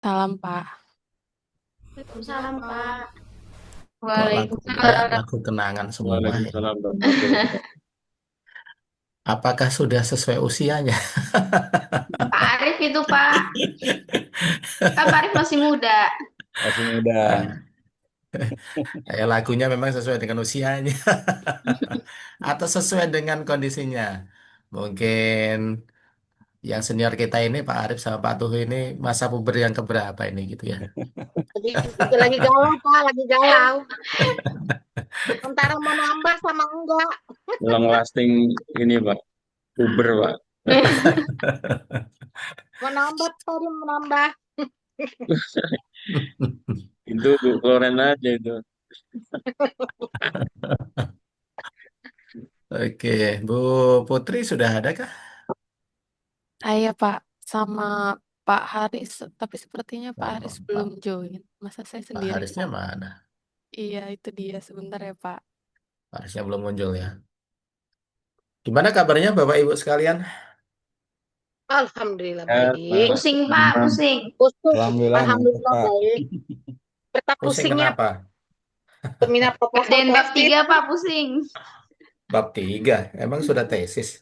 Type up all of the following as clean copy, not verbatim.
Salam, Pak. Waalaikumsalam, Pak. Kok lagunya Waalaikumsalam. lagu kenangan semua ya? Waalaikumsalam warahmatullahi wabarakatuh. Apakah sudah sesuai usianya? Pak Arif itu, Pak. Kan Pak Arif masih muda. Masih muda. Ya, lagunya memang sesuai dengan usianya atau sesuai dengan kondisinya. Mungkin yang senior kita ini Pak Arif sama Pak Tuhu ini masa puber yang keberapa ini gitu ya. Lagi galau Pak, lagi galau. Antara mau nambah sama enggak. Long lasting ini Pak. Uber Pak. Mau nambah tadi mau nambah. Itu Bu Loren aja itu. Oke, Bu Putri sudah ada kah? Saya, Pak, sama Pak Haris. Tapi sepertinya Pak Oh, Haris belum Pak, join. Masa saya Pak sendiri, Harisnya Pak? mana? Iya, itu dia. Sebentar ya, Pak. Pak Harisnya belum muncul ya. Gimana kabarnya Bapak Ibu sekalian? Alhamdulillah Ya, baik. Pak. Pusing, Pak, Imam. pusing. Pusing. Alhamdulillah mantap Alhamdulillah Pak. baik. Peta Pusing pusingnya kenapa? seminar proposal Ngerjain bab tesis 3, Pak, pusing. Bab 3, emang sudah tesis?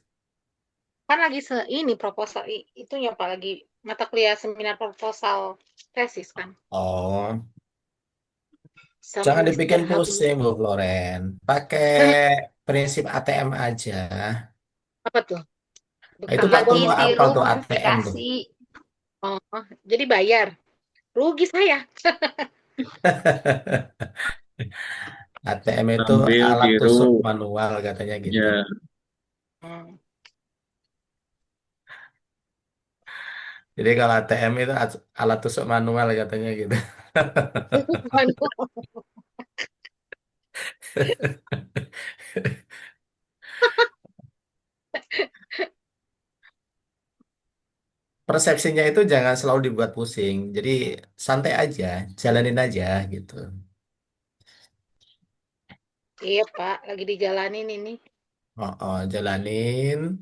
kan lagi ini proposal itunya Pak lagi mata kuliah seminar proposal tesis kan. Oh, Sama jangan dibikin istirahat. pusing, Bu Floren. Pakai prinsip ATM aja. Apa tuh? Nah, itu Bukan Pak Amati, Tuhu lagi. apal tiru, tuh ATM tuh. multiplikasi. Oh, jadi bayar. Rugi saya. ATM itu Ambil, alat tusuk tiru. manual katanya gitu. Ya, Hmm. Jadi kalau ATM itu alat tusuk manual katanya gitu. Persepsinya itu jangan selalu dibuat pusing. Jadi santai aja, jalanin aja gitu. Iya Pak, lagi dijalanin ini. Oh, oh, jalanin.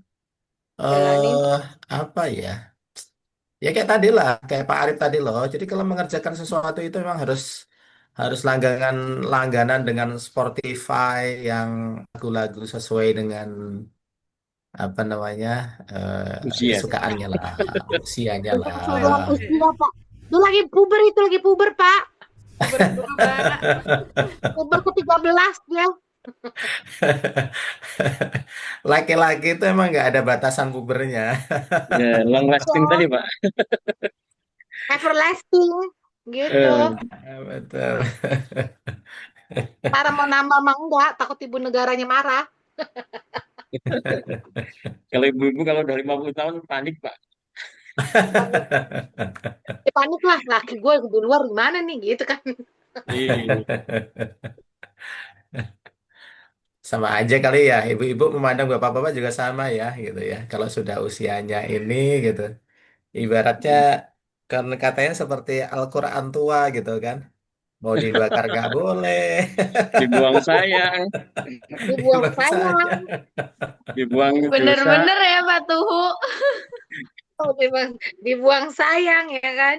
Jalanin. eh Apa ya? Ya kayak tadi lah, kayak Pak Arif tadi loh. Jadi kalau mengerjakan sesuatu itu memang harus harus langganan dengan Spotify yang lagu-lagu sesuai dengan apa namanya usia. kesukaannya lah, usianya lah. Usia, usia Pak. Itu lagi puber itu lagi puber Pak. Berubah. Puber ke-13 dia. Laki-laki itu emang nggak ada batasan pubernya. Ya, long lasting tadi Pak. Everlasting gitu. Eh, Betul. Para mau nambah mah enggak, takut ibu negaranya marah. kalau ibu-ibu kalau udah 50 tahun panik Pak. Panik lah, laki gue di luar gimana nih gitu kan. Iya. Sama aja kali ya, ibu-ibu memandang bapak-bapak juga sama ya gitu ya. Kalau sudah usianya ini gitu, ibaratnya kan katanya seperti Al-Quran tua gitu kan. Mau dibakar nggak boleh, Dibuang sayang, Dibuang dibuang sayang, saja. dibuang dosa. Bener-bener ya, Pak Tuhu. dibuang sayang ya kan.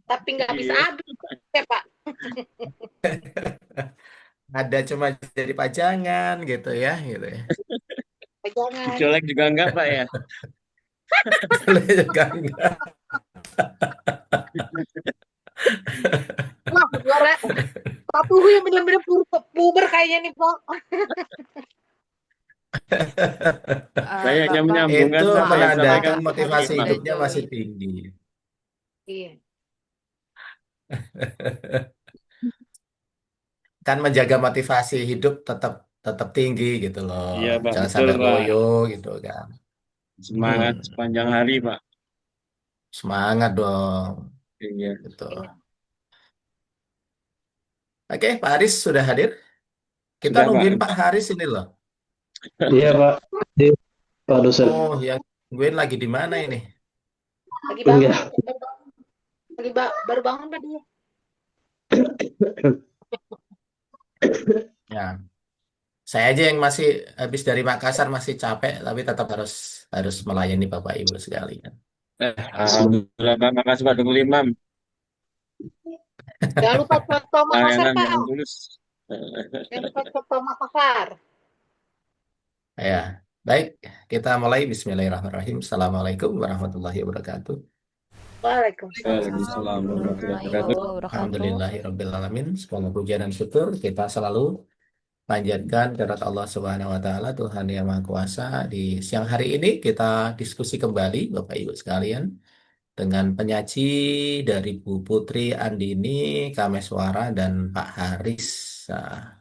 Tapi nggak bisa Iya. habis ya Pak. Ada cuma jadi pajangan gitu ya, gitu ya. Jangan. Dicolek juga enggak Pak ya. Boleh juga enggak. Wah, suara Pak Puhu yang benar-benar puber kayaknya nih Pak. Saya hanya Bapak, menyambungkan Itu apa yang maaf disampaikan menandakan Bapak, Bu Haris motivasi Imam. sudah hidupnya masih join. tinggi. Iya. Kan menjaga motivasi hidup tetap tetap tinggi gitu loh. Iya Pak, Jangan betul sampai Pak. loyo gitu kan. Semangat Hmm, sepanjang hari Pak. semangat dong Iya. gitu. Oke, Pak Haris sudah hadir. Kita Sudah Pak. nungguin Pak Haris ini loh. Iya Pak. Iya Pak dosen. Oh, yang nungguin lagi di mana ini? Lagi bangun. Enggak. Baru bangun Pak dia. Ya, saya aja yang masih habis dari Makassar masih capek, tapi tetap harus harus melayani Bapak Ibu sekalian. Alhamdulillah Pak, makasih Pak Dukul Imam. Jangan lupa contoh Makassar, Layangan Pak. yang tulus. Jangan lupa contoh Makassar. Ya, baik. Kita mulai. Bismillahirrahmanirrahim. Assalamualaikum warahmatullahi wabarakatuh. Waalaikumsalam. Waalaikumsalam warahmatullahi Warahmatullahi wabarakatuh. wabarakatuh. Alhamdulillahirrabbilalamin. Segala puja dan syukur kita selalu panjatkan kepada Allah Subhanahu wa taala, Tuhan yang Maha Kuasa. Di siang hari ini kita diskusi kembali Bapak Ibu sekalian dengan penyaji dari Bu Putri Andini Kameswara dan Pak Haris. Nah,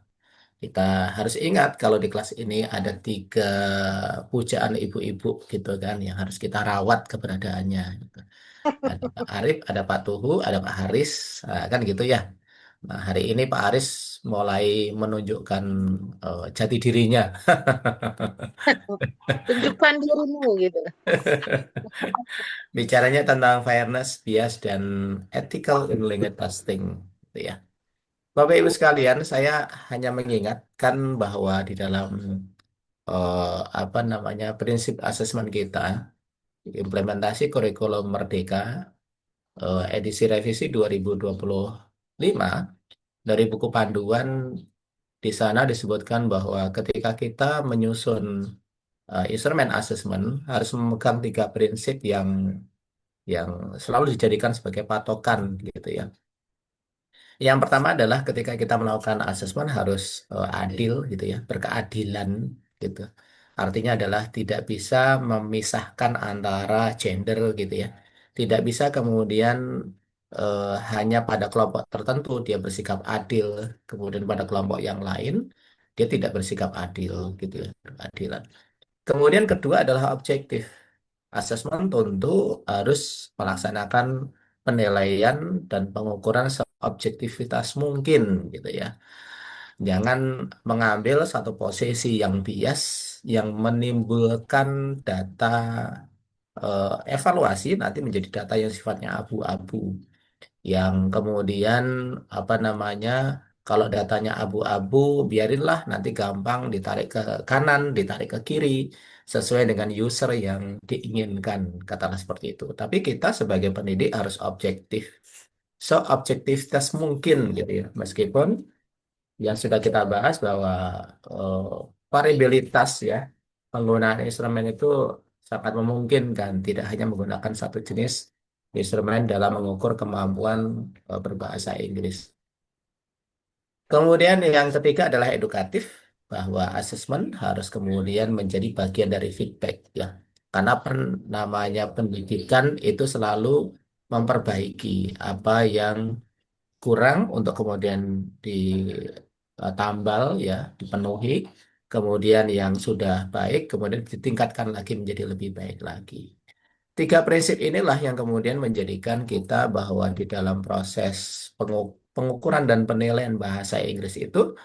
kita harus ingat kalau di kelas ini ada tiga pujaan ibu-ibu gitu kan yang harus kita rawat keberadaannya, gitu. Ada Pak Arif, ada Pak Tuhu, ada Pak Haris, nah, kan gitu ya. Nah, hari ini Pak Haris mulai menunjukkan jati dirinya. Tunjukkan dirimu gitu. Bicaranya tentang fairness, bias, dan ethical in language testing, gitu ya. Bapak Ibu sekalian, saya hanya mengingatkan bahwa di dalam apa namanya prinsip asesmen kita, implementasi kurikulum Merdeka edisi revisi 2025 dari buku panduan di sana disebutkan bahwa ketika kita menyusun instrumen asesmen harus memegang tiga prinsip yang selalu dijadikan sebagai patokan gitu ya. Yang pertama adalah ketika kita melakukan asesmen harus adil gitu ya, berkeadilan gitu. Artinya adalah tidak bisa memisahkan antara gender gitu ya. Tidak bisa kemudian hanya pada kelompok tertentu dia bersikap adil, kemudian pada kelompok yang lain dia tidak bersikap adil gitu ya, berkeadilan. Kemudian kedua adalah objektif. Asesmen tentu harus melaksanakan penilaian dan pengukuran seobjektivitas mungkin gitu ya. Jangan mengambil satu posisi yang bias yang menimbulkan data evaluasi nanti menjadi data yang sifatnya abu-abu yang kemudian apa namanya kalau datanya abu-abu biarinlah nanti gampang ditarik ke kanan, ditarik ke kiri sesuai dengan user yang diinginkan katakanlah seperti itu. Tapi kita sebagai pendidik harus objektif. So objektivitas mungkin gitu ya. Meskipun yang sudah kita bahas bahwa eh, variabilitas ya penggunaan instrumen itu sangat memungkinkan tidak hanya menggunakan satu jenis instrumen dalam mengukur kemampuan berbahasa Inggris. Kemudian yang ketiga adalah edukatif, bahwa asesmen harus kemudian menjadi bagian dari feedback ya. Karena namanya pendidikan itu selalu memperbaiki apa yang kurang untuk kemudian ditambal ya, dipenuhi. Kemudian yang sudah baik kemudian ditingkatkan lagi menjadi lebih baik lagi. Tiga prinsip inilah yang kemudian menjadikan kita bahwa di dalam proses pengukuran dan penilaian bahasa Inggris itu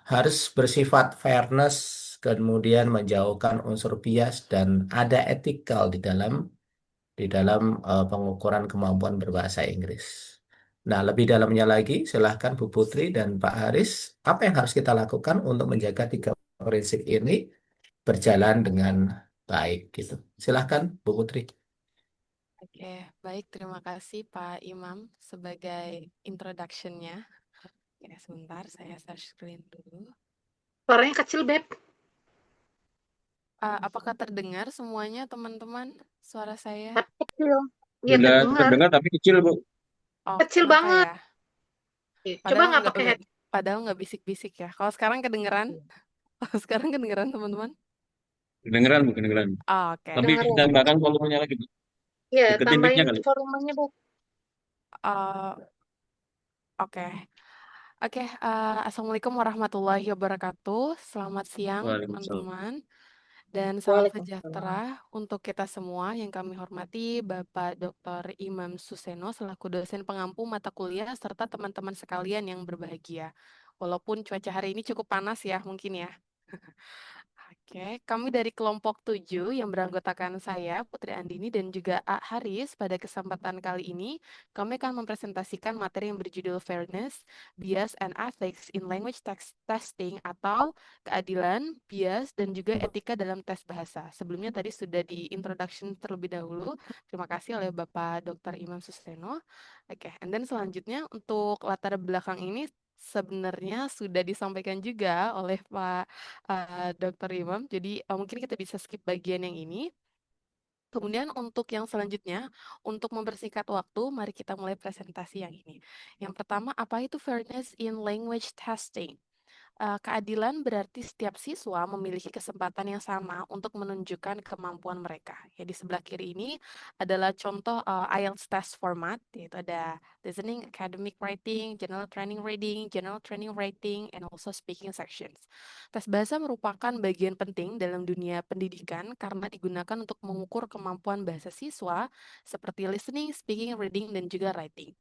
harus bersifat fairness, kemudian menjauhkan unsur bias dan ada etikal di dalam pengukuran kemampuan berbahasa Inggris. Nah, lebih dalamnya lagi, silahkan Bu Putri dan Pak Haris, apa yang harus kita lakukan untuk menjaga tiga prinsip ini berjalan dengan baik gitu. Silahkan Bu Putri. Oke, baik. Terima kasih Pak Imam sebagai introduction-nya. Oke, sebentar saya share screen dulu. Suaranya kecil, Beb. Apakah terdengar semuanya teman-teman suara saya? Tapi kecil. Iya, Sudah terdengar. terdengar tapi kecil, Bu. Oh, Kecil kenapa banget. ya? Coba Padahal nggak nggak pakai head. padahal nggak bisik-bisik ya. Kalau sekarang kedengeran? Kalau sekarang kedengeran teman-teman? Kedengeran, Bu, kedengeran. Oke. Tapi Dengerin. tambahkan volumenya lagi, Bu. Iya, Deketin tambahin mic-nya kali. volumenya, Beb. Uh, Oke. Oke, Assalamualaikum warahmatullahi wabarakatuh. Selamat siang, Waalaikumsalam. teman-teman. Dan salam Waalaikumsalam. sejahtera untuk kita semua yang kami hormati Bapak Dr. Imam Suseno selaku dosen pengampu mata kuliah serta teman-teman sekalian yang berbahagia. Walaupun cuaca hari ini cukup panas ya, mungkin ya. Oke, kami dari kelompok 7 yang beranggotakan saya, Putri Andini, dan juga A. Haris. Pada kesempatan kali ini, kami akan mempresentasikan materi yang berjudul Fairness, Bias, and Ethics in Language Testing atau keadilan, bias, dan juga etika dalam tes bahasa. Sebelumnya tadi sudah di introduction terlebih dahulu. Terima kasih oleh Bapak Dr. Imam Suseno. Oke, and then selanjutnya untuk latar belakang ini sebenarnya sudah disampaikan juga oleh Pak Dr. Imam. Jadi mungkin kita bisa skip bagian yang ini. Kemudian untuk yang selanjutnya, untuk mempersingkat waktu, mari kita mulai presentasi yang ini. Yang pertama, apa itu fairness in language testing? Keadilan berarti setiap siswa memiliki kesempatan yang sama untuk menunjukkan kemampuan mereka. Ya, di sebelah kiri ini adalah contoh IELTS test format, yaitu ada listening, academic writing, general training reading, general training writing, and also speaking sections. Tes bahasa merupakan bagian penting dalam dunia pendidikan karena digunakan untuk mengukur kemampuan bahasa siswa seperti listening, speaking, reading, dan juga writing.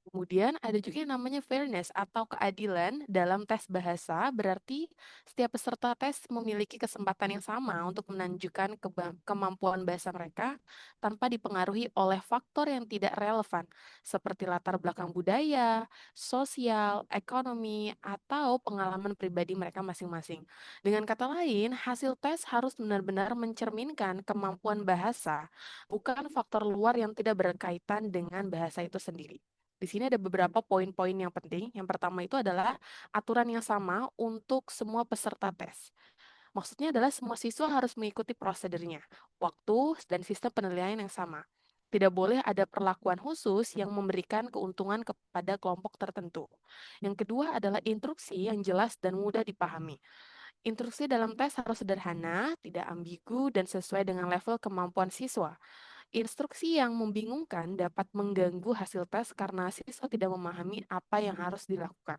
Kemudian ada juga yang namanya fairness atau keadilan dalam tes bahasa, berarti setiap peserta tes memiliki kesempatan yang sama untuk menunjukkan kemampuan bahasa mereka tanpa dipengaruhi oleh faktor yang tidak relevan, seperti latar belakang budaya, sosial, ekonomi, atau pengalaman pribadi mereka masing-masing. Dengan kata lain, hasil tes harus benar-benar mencerminkan kemampuan bahasa, bukan faktor luar yang tidak berkaitan dengan bahasa itu sendiri. Di sini ada beberapa poin-poin yang penting. Yang pertama itu adalah aturan yang sama untuk semua peserta tes. Maksudnya adalah semua siswa harus mengikuti prosedurnya, waktu, dan sistem penilaian yang sama. Tidak boleh ada perlakuan khusus yang memberikan keuntungan kepada kelompok tertentu. Yang kedua adalah instruksi yang jelas dan mudah dipahami. Instruksi dalam tes harus sederhana, tidak ambigu, dan sesuai dengan level kemampuan siswa. Instruksi yang membingungkan dapat mengganggu hasil tes karena siswa tidak memahami apa yang harus dilakukan.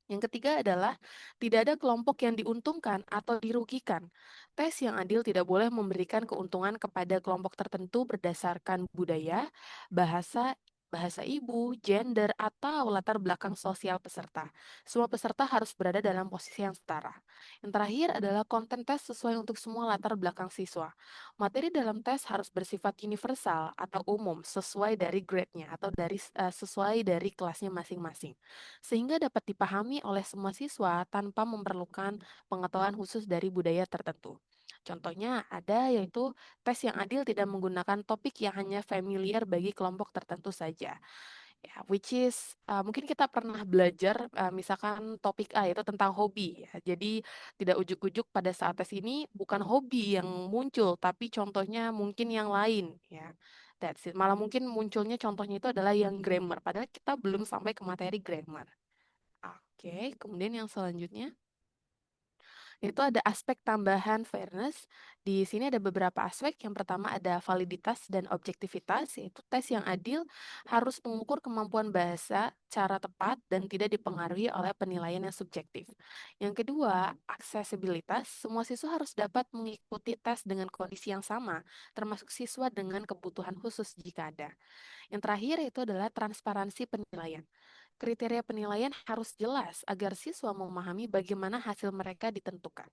Yang ketiga adalah tidak ada kelompok yang diuntungkan atau dirugikan. Tes yang adil tidak boleh memberikan keuntungan kepada kelompok tertentu berdasarkan budaya, bahasa, bahasa ibu, gender, atau latar belakang sosial peserta. Semua peserta harus berada dalam posisi yang setara. Yang terakhir adalah konten tes sesuai untuk semua latar belakang siswa. Materi dalam tes harus bersifat universal atau umum sesuai dari grade-nya atau sesuai dari kelasnya masing-masing sehingga dapat dipahami oleh semua siswa tanpa memerlukan pengetahuan khusus dari budaya tertentu. Contohnya ada yaitu tes yang adil tidak menggunakan topik yang hanya familiar bagi kelompok tertentu saja. Ya, which is mungkin kita pernah belajar misalkan topik A itu tentang hobi ya. Jadi tidak ujuk-ujuk pada saat tes ini bukan hobi yang muncul tapi contohnya mungkin yang lain ya. That's it. Malah mungkin munculnya contohnya itu adalah yang grammar padahal kita belum sampai ke materi grammar. Oke, kemudian yang selanjutnya itu ada aspek tambahan fairness. Di sini ada beberapa aspek. Yang pertama ada validitas dan objektivitas, yaitu tes yang adil harus mengukur kemampuan bahasa cara tepat dan tidak dipengaruhi oleh penilaian yang subjektif. Yang kedua, aksesibilitas. Semua siswa harus dapat mengikuti tes dengan kondisi yang sama, termasuk siswa dengan kebutuhan khusus jika ada. Yang terakhir itu adalah transparansi penilaian. Kriteria penilaian harus jelas agar siswa memahami bagaimana hasil mereka ditentukan.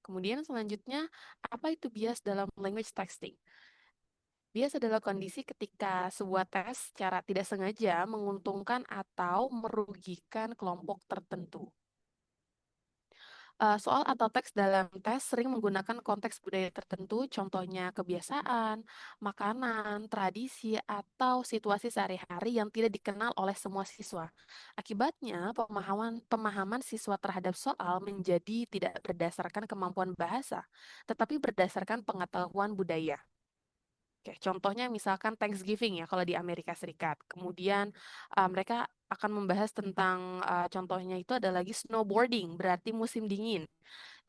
Kemudian selanjutnya, apa itu bias dalam language texting? Bias adalah kondisi ketika sebuah tes secara tidak sengaja menguntungkan atau merugikan kelompok tertentu. Soal atau teks dalam tes sering menggunakan konteks budaya tertentu, contohnya kebiasaan, makanan, tradisi, atau situasi sehari-hari yang tidak dikenal oleh semua siswa. Akibatnya, pemahaman siswa terhadap soal menjadi tidak berdasarkan kemampuan bahasa, tetapi berdasarkan pengetahuan budaya. Oke, contohnya misalkan Thanksgiving ya kalau di Amerika Serikat. Kemudian mereka akan membahas tentang contohnya itu ada lagi snowboarding, berarti musim dingin.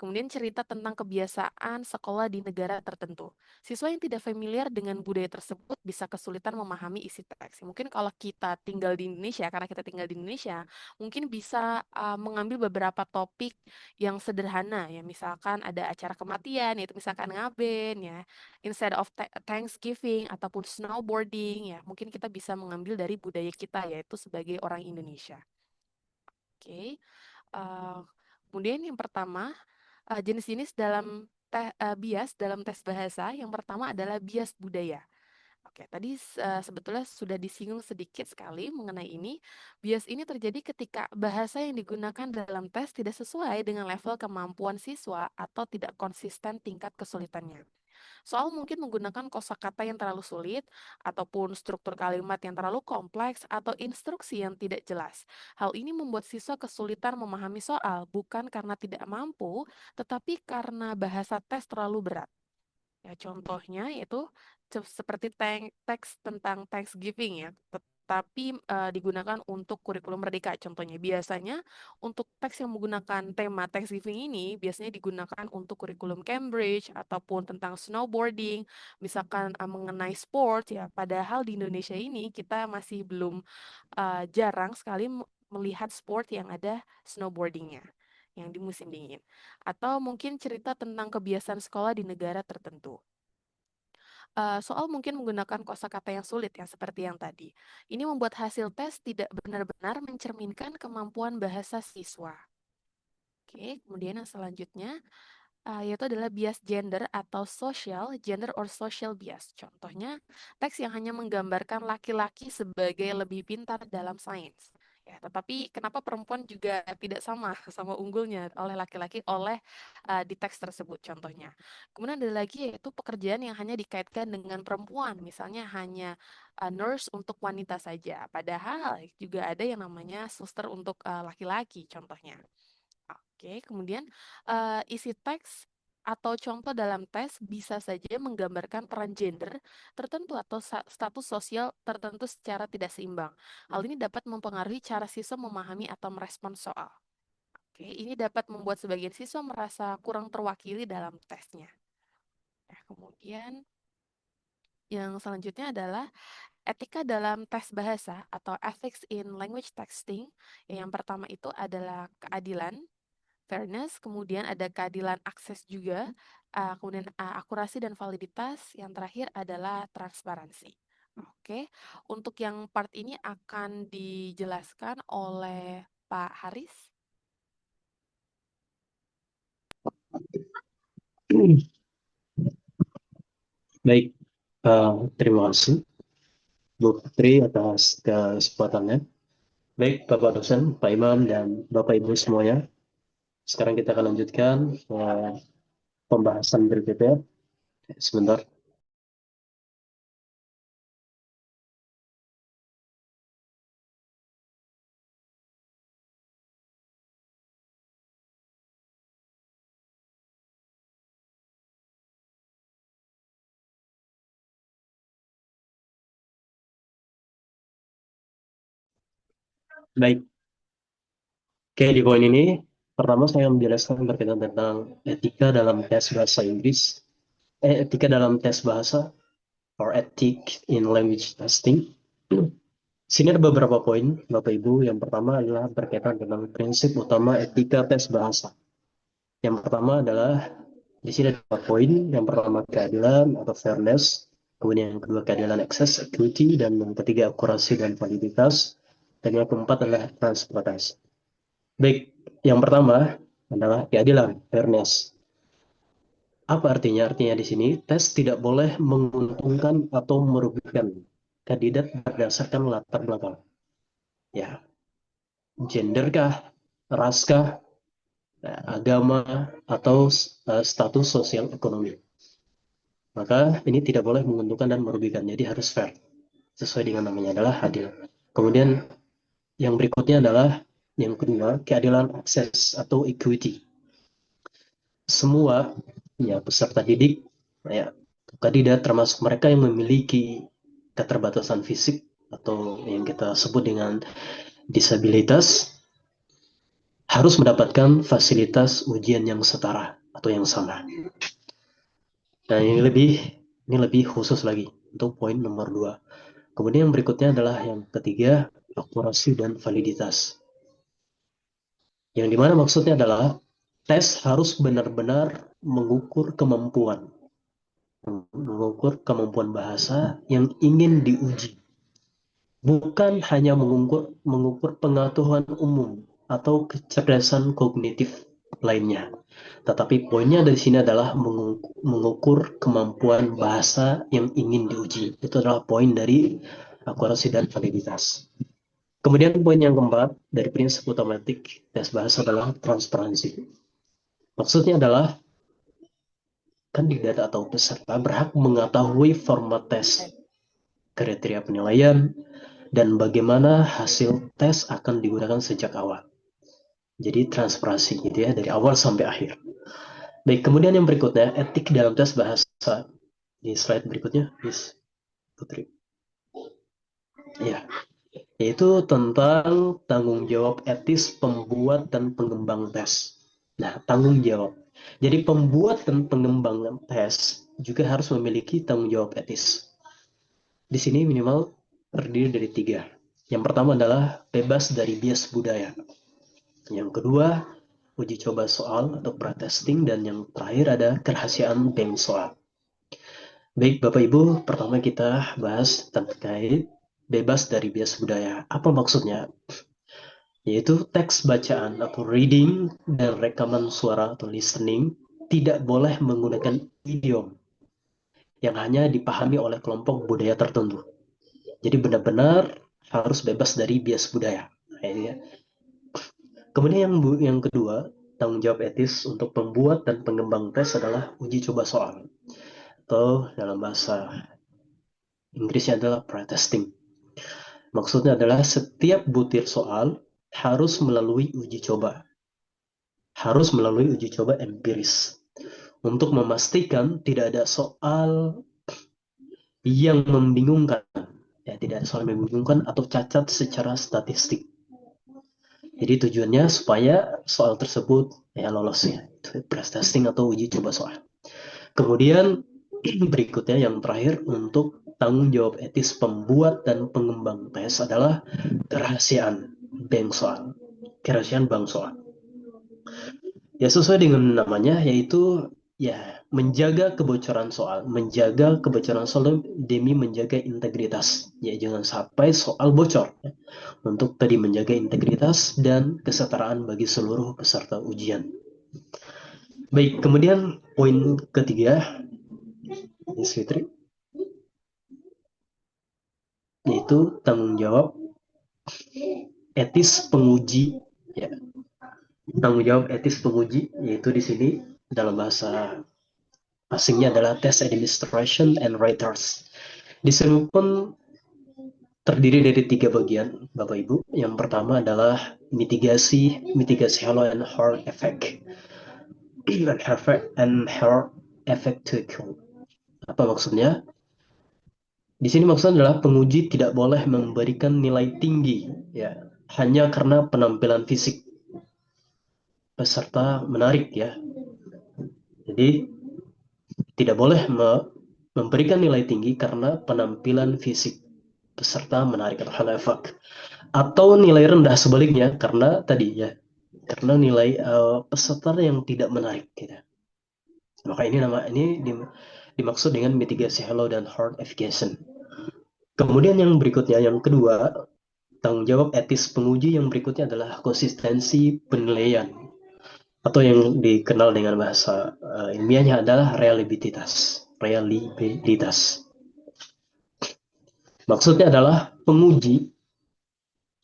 Kemudian cerita tentang kebiasaan sekolah di negara tertentu. Siswa yang tidak familiar dengan budaya tersebut bisa kesulitan memahami isi teks. Mungkin kalau kita tinggal di Indonesia, karena kita tinggal di Indonesia, mungkin bisa mengambil beberapa topik yang sederhana ya. Misalkan ada acara kematian, yaitu misalkan ngaben ya. Instead of Thanksgiving ataupun snowboarding ya, mungkin kita bisa mengambil dari budaya kita yaitu sebagai orang Indonesia. Oke. Uh, Kemudian yang pertama, jenis-jenis dalam bias dalam tes bahasa, yang pertama adalah bias budaya. Oke, tadi sebetulnya sudah disinggung sedikit sekali mengenai ini. Bias ini terjadi ketika bahasa yang digunakan dalam tes tidak sesuai dengan level kemampuan siswa atau tidak konsisten tingkat kesulitannya. Soal mungkin menggunakan kosakata yang terlalu sulit, ataupun struktur kalimat yang terlalu kompleks, atau instruksi yang tidak jelas. Hal ini membuat siswa kesulitan memahami soal, bukan karena tidak mampu, tetapi karena bahasa tes terlalu berat. Ya, contohnya yaitu seperti teks tentang Thanksgiving ya, tetapi digunakan untuk kurikulum merdeka. Contohnya biasanya untuk teks yang menggunakan tema Thanksgiving ini biasanya digunakan untuk kurikulum Cambridge ataupun tentang snowboarding, misalkan mengenai sport ya. Padahal di Indonesia ini kita masih belum jarang sekali melihat sport yang ada snowboardingnya yang di musim dingin. Atau mungkin cerita tentang kebiasaan sekolah di negara tertentu. Soal mungkin menggunakan kosakata yang sulit ya, seperti yang tadi. Ini membuat hasil tes tidak benar-benar mencerminkan kemampuan bahasa siswa. Oke, kemudian yang selanjutnya yaitu adalah bias gender atau gender or social bias. Contohnya, teks yang hanya menggambarkan laki-laki sebagai lebih pintar dalam sains. Ya, tetapi kenapa perempuan juga tidak sama sama unggulnya oleh laki-laki di teks tersebut contohnya. Kemudian ada lagi yaitu pekerjaan yang hanya dikaitkan dengan perempuan, misalnya hanya nurse untuk wanita saja. Padahal juga ada yang namanya suster untuk laki-laki contohnya. Oke, kemudian isi teks atau contoh dalam tes bisa saja menggambarkan peran gender tertentu atau status sosial tertentu secara tidak seimbang. Hal ini dapat mempengaruhi cara siswa memahami atau merespon soal. Oke, ini dapat membuat sebagian siswa merasa kurang terwakili dalam tesnya. Nah, kemudian yang selanjutnya adalah etika dalam tes bahasa atau ethics in language texting. Yang pertama itu adalah keadilan, fairness, kemudian ada keadilan akses juga, kemudian akurasi dan validitas, yang terakhir adalah transparansi. Oke, untuk yang part ini akan dijelaskan oleh Pak Haris. Baik, terima kasih Bu Putri atas kesempatannya. Baik, Bapak dosen, Pak Imam, dan Bapak Ibu semuanya. Sekarang kita akan lanjutkan pembahasan berikutnya. Sebentar. Baik. Oke, di poin ini, pertama saya menjelaskan berkaitan tentang etika dalam tes bahasa Inggris. Etika dalam tes bahasa, or ethics in language testing. Sini ada beberapa poin, Bapak Ibu. Yang pertama adalah berkaitan dengan prinsip utama etika tes bahasa. Yang pertama adalah, di sini ada 2 poin. Yang pertama keadilan atau fairness. Kemudian yang kedua keadilan access, equity. Dan yang ketiga akurasi dan validitas. Dan yang keempat adalah transparansi. Baik, yang pertama adalah keadilan, fairness. Apa artinya? Artinya di sini tes tidak boleh menguntungkan atau merugikan kandidat berdasarkan latar belakang. Ya, gender kah, ras kah, agama, atau status sosial ekonomi. Maka ini tidak boleh menguntungkan dan merugikan, jadi harus fair. Sesuai dengan namanya adalah adil. Kemudian yang berikutnya adalah yang kedua, keadilan akses atau equity. Semua ya peserta didik, ya kandidat termasuk mereka yang memiliki keterbatasan fisik atau yang kita sebut dengan disabilitas harus mendapatkan fasilitas ujian yang setara atau yang sama. Dan ini lebih khusus lagi untuk poin nomor 2. Kemudian yang berikutnya adalah yang ketiga, akurasi dan validitas. Yang dimana maksudnya adalah tes harus benar-benar mengukur kemampuan bahasa yang ingin diuji. Bukan hanya mengukur pengetahuan umum atau kecerdasan kognitif lainnya. Tetapi poinnya dari sini adalah mengukur kemampuan bahasa yang ingin diuji. Itu adalah poin dari akurasi dan validitas. Kemudian poin yang keempat dari prinsip otomatik tes bahasa adalah transparansi. Maksudnya adalah kandidat atau peserta berhak mengetahui format tes, kriteria penilaian, dan bagaimana hasil tes akan digunakan sejak awal. Jadi transparansi gitu ya, dari awal sampai akhir. Baik, kemudian yang berikutnya, etik dalam tes bahasa. Di slide berikutnya, Miss Putri. Ya, yaitu tentang tanggung jawab etis pembuat dan pengembang tes. Nah, tanggung jawab. Jadi pembuat dan pengembang tes juga harus memiliki tanggung jawab etis. Di sini minimal terdiri dari 3. Yang pertama adalah bebas dari bias budaya. Yang kedua, uji coba soal atau pretesting, dan yang terakhir ada kerahasiaan bank soal. Baik, Bapak Ibu, pertama kita bahas terkait bebas dari bias budaya. Apa maksudnya? Yaitu teks bacaan atau reading dan rekaman suara atau listening tidak boleh menggunakan idiom yang hanya dipahami oleh kelompok budaya tertentu. Jadi benar-benar harus bebas dari bias budaya. Nah, ini ya. Kemudian yang kedua, tanggung jawab etis untuk pembuat dan pengembang tes adalah uji coba soal, atau dalam bahasa Inggrisnya adalah pretesting. Maksudnya adalah setiap butir soal harus melalui uji coba. Harus melalui uji coba empiris. Untuk memastikan tidak ada soal yang membingungkan. Ya, tidak ada soal yang membingungkan atau cacat secara statistik. Jadi tujuannya supaya soal tersebut ya lolos ya. Itu pretesting atau uji coba soal. Kemudian berikutnya yang terakhir untuk tanggung jawab etis pembuat dan pengembang tes adalah kerahasiaan bank soal. Kerahasiaan bank soal. Ya sesuai dengan namanya, yaitu ya menjaga kebocoran soal demi menjaga integritas. Ya jangan sampai soal bocor. Ya. Untuk tadi menjaga integritas dan kesetaraan bagi seluruh peserta ujian. Baik, kemudian poin ketiga, Miss Fitri, yaitu tanggung jawab etis penguji. Ya. Tanggung jawab etis penguji, yaitu di sini dalam bahasa asingnya adalah test administration and writers. Di sini pun terdiri dari 3 bagian, Bapak Ibu. Yang pertama adalah mitigasi hollow and hard effect. And hard effect to kill. Apa maksudnya? Di sini maksudnya adalah penguji tidak boleh memberikan nilai tinggi ya hanya karena penampilan fisik peserta menarik ya. Jadi tidak boleh memberikan nilai tinggi karena penampilan fisik peserta menarik atau halo efek, atau nilai rendah sebaliknya karena tadi ya karena nilai peserta yang tidak menarik gitu. Maka ini dimaksud dengan mitigasi hollow dan hard effication. Kemudian yang berikutnya, yang kedua, tanggung jawab etis penguji yang berikutnya adalah konsistensi penilaian, atau yang dikenal dengan bahasa ilmiahnya adalah reliabilitas. Maksudnya adalah penguji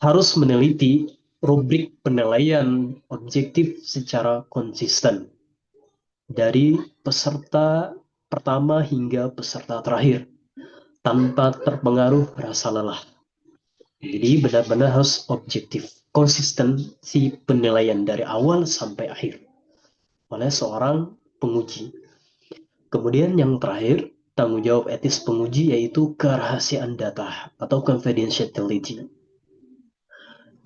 harus meneliti rubrik penilaian objektif secara konsisten dari peserta pertama hingga peserta terakhir tanpa terpengaruh rasa lelah. Jadi benar-benar harus objektif, konsistensi penilaian dari awal sampai akhir oleh seorang penguji. Kemudian yang terakhir, tanggung jawab etis penguji yaitu kerahasiaan data atau confidentiality.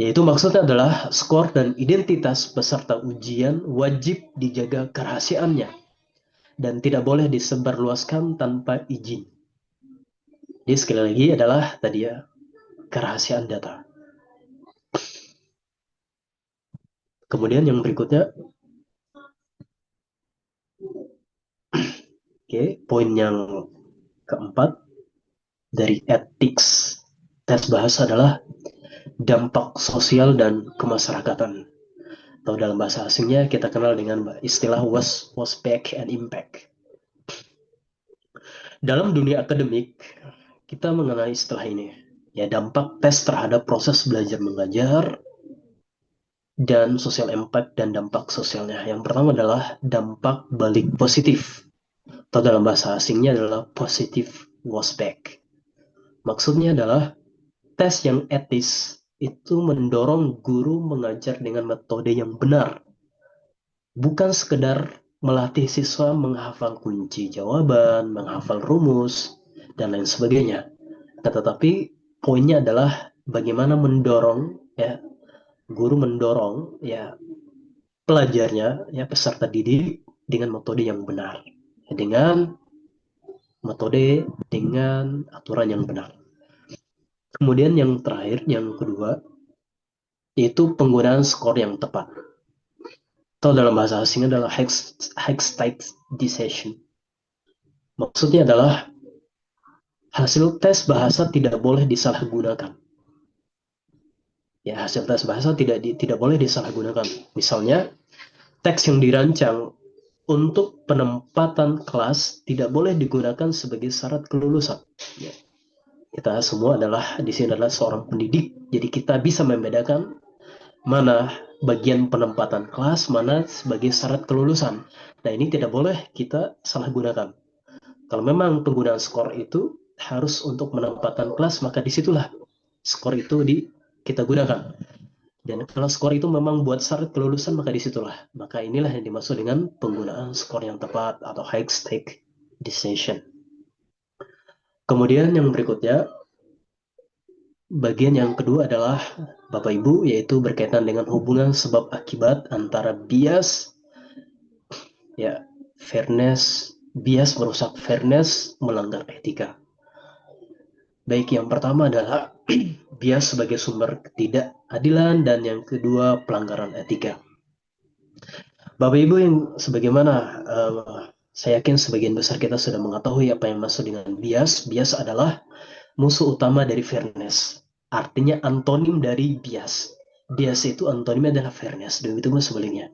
Yaitu maksudnya adalah skor dan identitas peserta ujian wajib dijaga kerahasiaannya dan tidak boleh disebarluaskan tanpa izin. Jadi sekali lagi adalah tadi ya, kerahasiaan data. Kemudian yang berikutnya, poin yang keempat dari ethics tes bahasa adalah dampak sosial dan kemasyarakatan. Atau dalam bahasa asingnya kita kenal dengan istilah WASPAC and impact. Dalam dunia akademik, kita mengenal istilah ini. Ya, dampak tes terhadap proses belajar mengajar dan social impact dan dampak sosialnya. Yang pertama adalah dampak balik positif. Atau dalam bahasa asingnya adalah positive WASPAC. Maksudnya adalah tes yang etis itu mendorong guru mengajar dengan metode yang benar. Bukan sekedar melatih siswa menghafal kunci jawaban, menghafal rumus, dan lain sebagainya. Tetapi poinnya adalah bagaimana mendorong ya guru mendorong ya pelajarnya ya peserta didik dengan metode yang benar, dengan metode dengan aturan yang benar. Kemudian yang terakhir, yang kedua, yaitu penggunaan skor yang tepat. Atau dalam bahasa asing adalah high-stakes decision. Maksudnya adalah hasil tes bahasa tidak boleh disalahgunakan. Ya, hasil tes bahasa tidak boleh disalahgunakan. Misalnya, teks yang dirancang untuk penempatan kelas tidak boleh digunakan sebagai syarat kelulusan. Ya. Kita semua di sini adalah seorang pendidik, jadi kita bisa membedakan mana bagian penempatan kelas, mana sebagai syarat kelulusan. Nah, ini tidak boleh kita salah gunakan. Kalau memang penggunaan skor itu harus untuk penempatan kelas, maka disitulah skor itu kita gunakan. Dan kalau skor itu memang buat syarat kelulusan, maka disitulah. Maka inilah yang dimaksud dengan penggunaan skor yang tepat atau high stake decision. Kemudian yang berikutnya, bagian yang kedua adalah Bapak Ibu, yaitu berkaitan dengan hubungan sebab akibat antara bias, ya, fairness, bias merusak fairness, melanggar etika. Baik, yang pertama adalah bias sebagai sumber ketidakadilan, dan yang kedua pelanggaran etika. Bapak Ibu yang sebagaimana saya yakin sebagian besar kita sudah mengetahui apa yang maksud dengan bias. Bias adalah musuh utama dari fairness. Artinya antonim dari bias. Bias itu antonimnya adalah fairness. Begitu pun sebaliknya.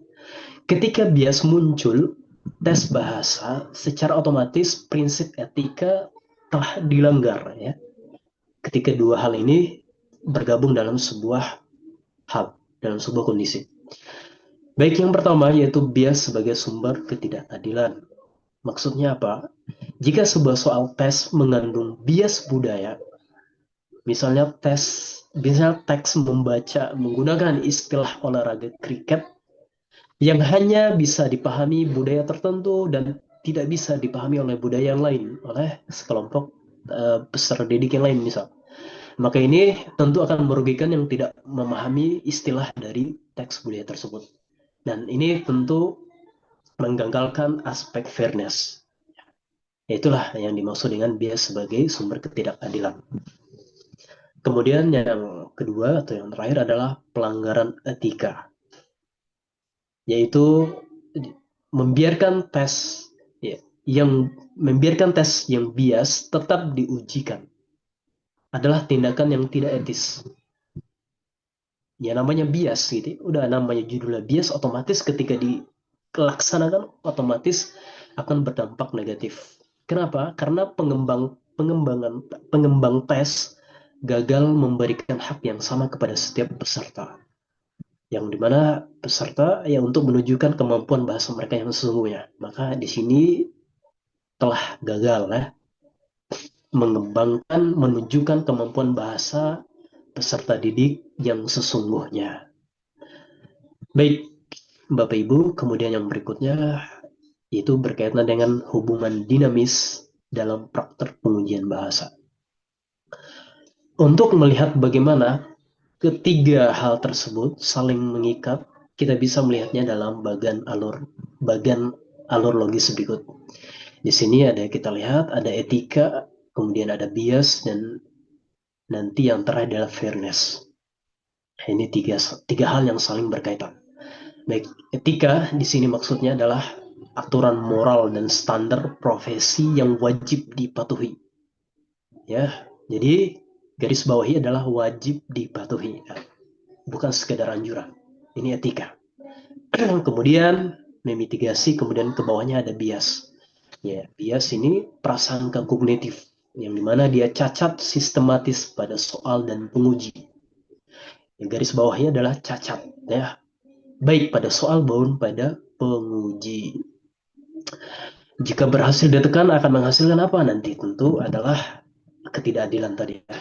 Ketika bias muncul, tes bahasa secara otomatis prinsip etika telah dilanggar, ya. Ketika dua hal ini bergabung dalam sebuah hal, dalam sebuah kondisi. Baik, yang pertama yaitu bias sebagai sumber ketidakadilan. Maksudnya apa? Jika sebuah soal tes mengandung bias budaya, misalnya teks membaca menggunakan istilah olahraga kriket yang hanya bisa dipahami budaya tertentu dan tidak bisa dipahami oleh budaya yang lain, oleh sekelompok peserta didik yang lain misal. Maka ini tentu akan merugikan yang tidak memahami istilah dari teks budaya tersebut. Dan ini tentu mengganggalkan aspek fairness. Itulah yang dimaksud dengan bias sebagai sumber ketidakadilan. Kemudian yang kedua atau yang terakhir adalah pelanggaran etika, yaitu membiarkan tes yang bias tetap diujikan adalah tindakan yang tidak etis. Ya, namanya bias gitu, udah namanya judulnya bias, otomatis ketika dilaksanakan otomatis akan berdampak negatif. Kenapa? Karena pengembang tes gagal memberikan hak yang sama kepada setiap peserta. Yang dimana peserta ya untuk menunjukkan kemampuan bahasa mereka yang sesungguhnya. Maka di sini telah gagal ya, menunjukkan kemampuan bahasa peserta didik yang sesungguhnya. Baik, Bapak Ibu, kemudian yang berikutnya itu berkaitan dengan hubungan dinamis dalam praktek pengujian bahasa. Untuk melihat bagaimana ketiga hal tersebut saling mengikat, kita bisa melihatnya dalam bagian alur logis berikut. Di sini kita lihat ada etika, kemudian ada bias, dan nanti yang terakhir adalah fairness. Ini tiga hal yang saling berkaitan. Baik, etika di sini maksudnya adalah aturan moral dan standar profesi yang wajib dipatuhi. Ya, jadi garis bawahi adalah wajib dipatuhi, bukan sekedar anjuran. Ini etika. Kemudian memitigasi, kemudian ke bawahnya ada bias. Ya, bias ini prasangka kognitif yang dimana dia cacat sistematis pada soal dan penguji. Yang garis bawahnya adalah cacat, ya, baik pada soal maupun pada penguji. Jika berhasil ditekan akan menghasilkan apa nanti? Tentu adalah ketidakadilan tadi, ya,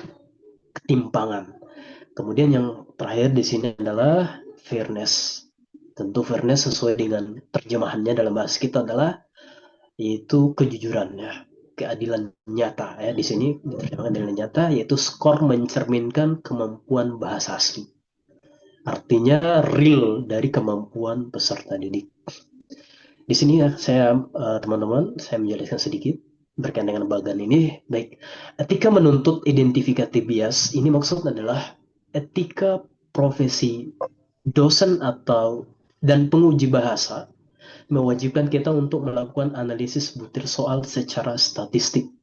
ketimpangan. Kemudian yang terakhir di sini adalah fairness. Tentu fairness sesuai dengan terjemahannya dalam bahasa kita adalah yaitu kejujuran, ya, keadilan nyata, ya. Di sini diterjemahkan dengan nyata yaitu skor mencerminkan kemampuan bahasa asli. Artinya real dari kemampuan peserta didik. Di sini ya teman-teman saya menjelaskan sedikit berkaitan dengan bagian ini. Baik, etika menuntut identifikatif bias ini maksud adalah etika profesi dosen atau dan penguji bahasa mewajibkan kita untuk melakukan analisis butir soal secara statistik.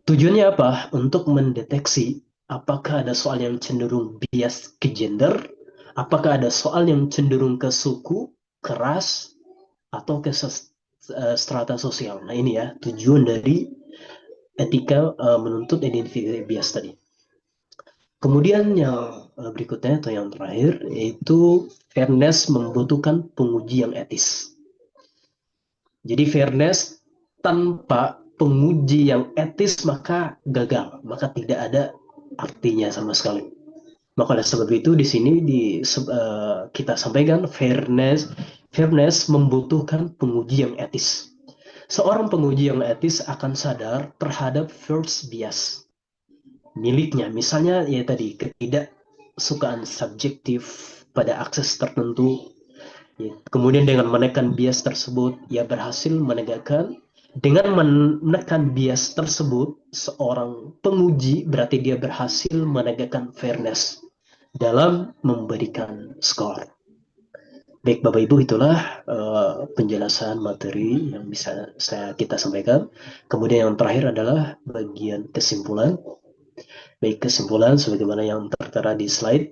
Tujuannya apa? Untuk mendeteksi apakah ada soal yang cenderung bias ke gender, apakah ada soal yang cenderung ke suku, ke ras, atau ke strata sosial. Nah ini ya tujuan dari etika menuntut identifikasi bias tadi. Kemudian yang berikutnya atau yang terakhir yaitu fairness membutuhkan penguji yang etis. Jadi fairness tanpa penguji yang etis maka gagal, maka tidak ada artinya sama sekali. Maka oleh sebab itu di sini kita sampaikan fairness membutuhkan penguji yang etis. Seorang penguji yang etis akan sadar terhadap first bias miliknya, misalnya ya tadi ketidaksukaan subjektif pada akses tertentu. Ya, kemudian dengan menekan bias tersebut, ia berhasil menegakkan. Dengan menekan bias tersebut, seorang penguji berarti dia berhasil menegakkan fairness dalam memberikan skor. Baik Bapak Ibu, itulah penjelasan materi yang bisa kita sampaikan. Kemudian yang terakhir adalah bagian kesimpulan. Baik, kesimpulan sebagaimana yang tertera di slide.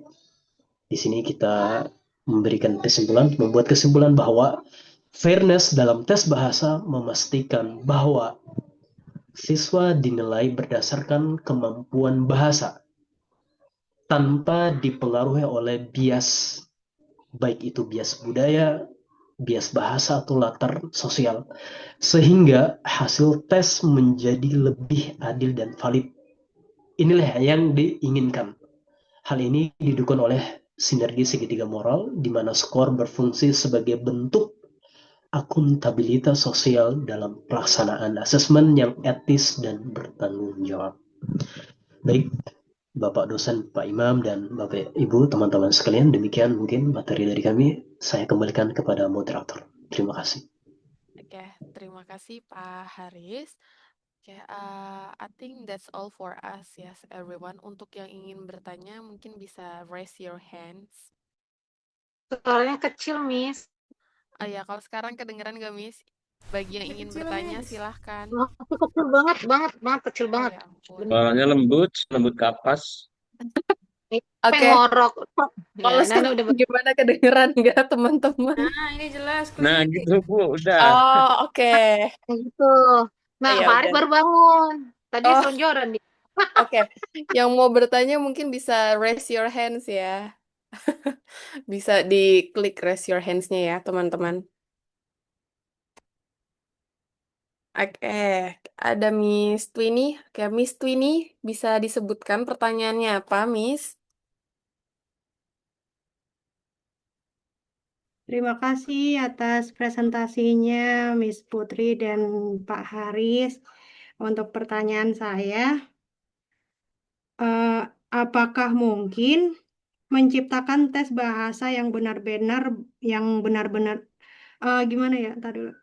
Di sini kita memberikan kesimpulan, membuat kesimpulan bahwa fairness dalam tes bahasa memastikan bahwa siswa dinilai berdasarkan kemampuan bahasa tanpa dipengaruhi oleh bias, baik itu bias budaya, bias bahasa, atau latar sosial, sehingga hasil tes menjadi lebih adil dan valid. Inilah yang diinginkan. Hal ini didukung oleh sinergi segitiga moral, di mana skor berfungsi sebagai bentuk akuntabilitas sosial dalam pelaksanaan asesmen yang etis dan bertanggung jawab. Baik, Bapak dosen, Pak Imam, dan Bapak Ibu, teman-teman sekalian, demikian mungkin materi dari kami. Saya kembalikan kepada moderator. Terima kasih. Oke, terima kasih Pak Haris. Oke, I think that's all for us, yes, everyone. Untuk yang ingin bertanya, mungkin bisa raise your hands. Suaranya kecil, Miss. Oh ya, kalau sekarang kedengeran gak, Miss? Bagi yang ingin bertanya, silahkan. Kecil banget, kecil Oh banget. ya ampun. Suaranya lembut kapas. Oke. Ngorok. Kalau Ya, sekarang udah gimana, kedengeran nggak teman-teman? Nah, ini jelas. Nah gitu Bu, udah. Oh, oke. gitu. Nah, Ya Pak Arif udah. baru bangun. Tadi Oh. selonjoran dia. Oke, yang mau bertanya mungkin bisa raise your hands ya. Bisa diklik raise your hands-nya ya, teman-teman. Oke, ada Miss Twini. Oke, Miss Twini, bisa disebutkan pertanyaannya apa, Miss? Terima kasih atas presentasinya Miss Putri dan Pak Haris. Untuk pertanyaan saya, apakah mungkin menciptakan tes bahasa yang benar-benar gimana ya? Tadi dulu.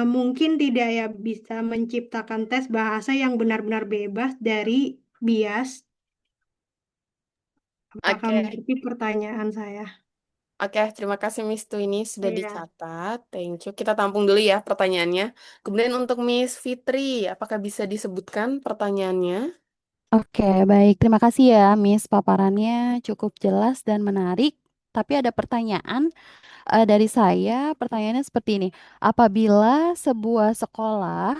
Mungkin tidak ya bisa menciptakan tes bahasa yang benar-benar bebas dari bias. Apakah Oke. mengerti pertanyaan saya? Oke, terima kasih Miss Twini sudah Iya. dicatat. Thank you. Kita tampung dulu ya pertanyaannya. Kemudian untuk Miss Fitri, apakah bisa disebutkan pertanyaannya? Oke, baik. Terima kasih ya, Miss. Paparannya cukup jelas dan menarik. Tapi ada pertanyaan dari saya. Pertanyaannya seperti ini. Apabila sebuah sekolah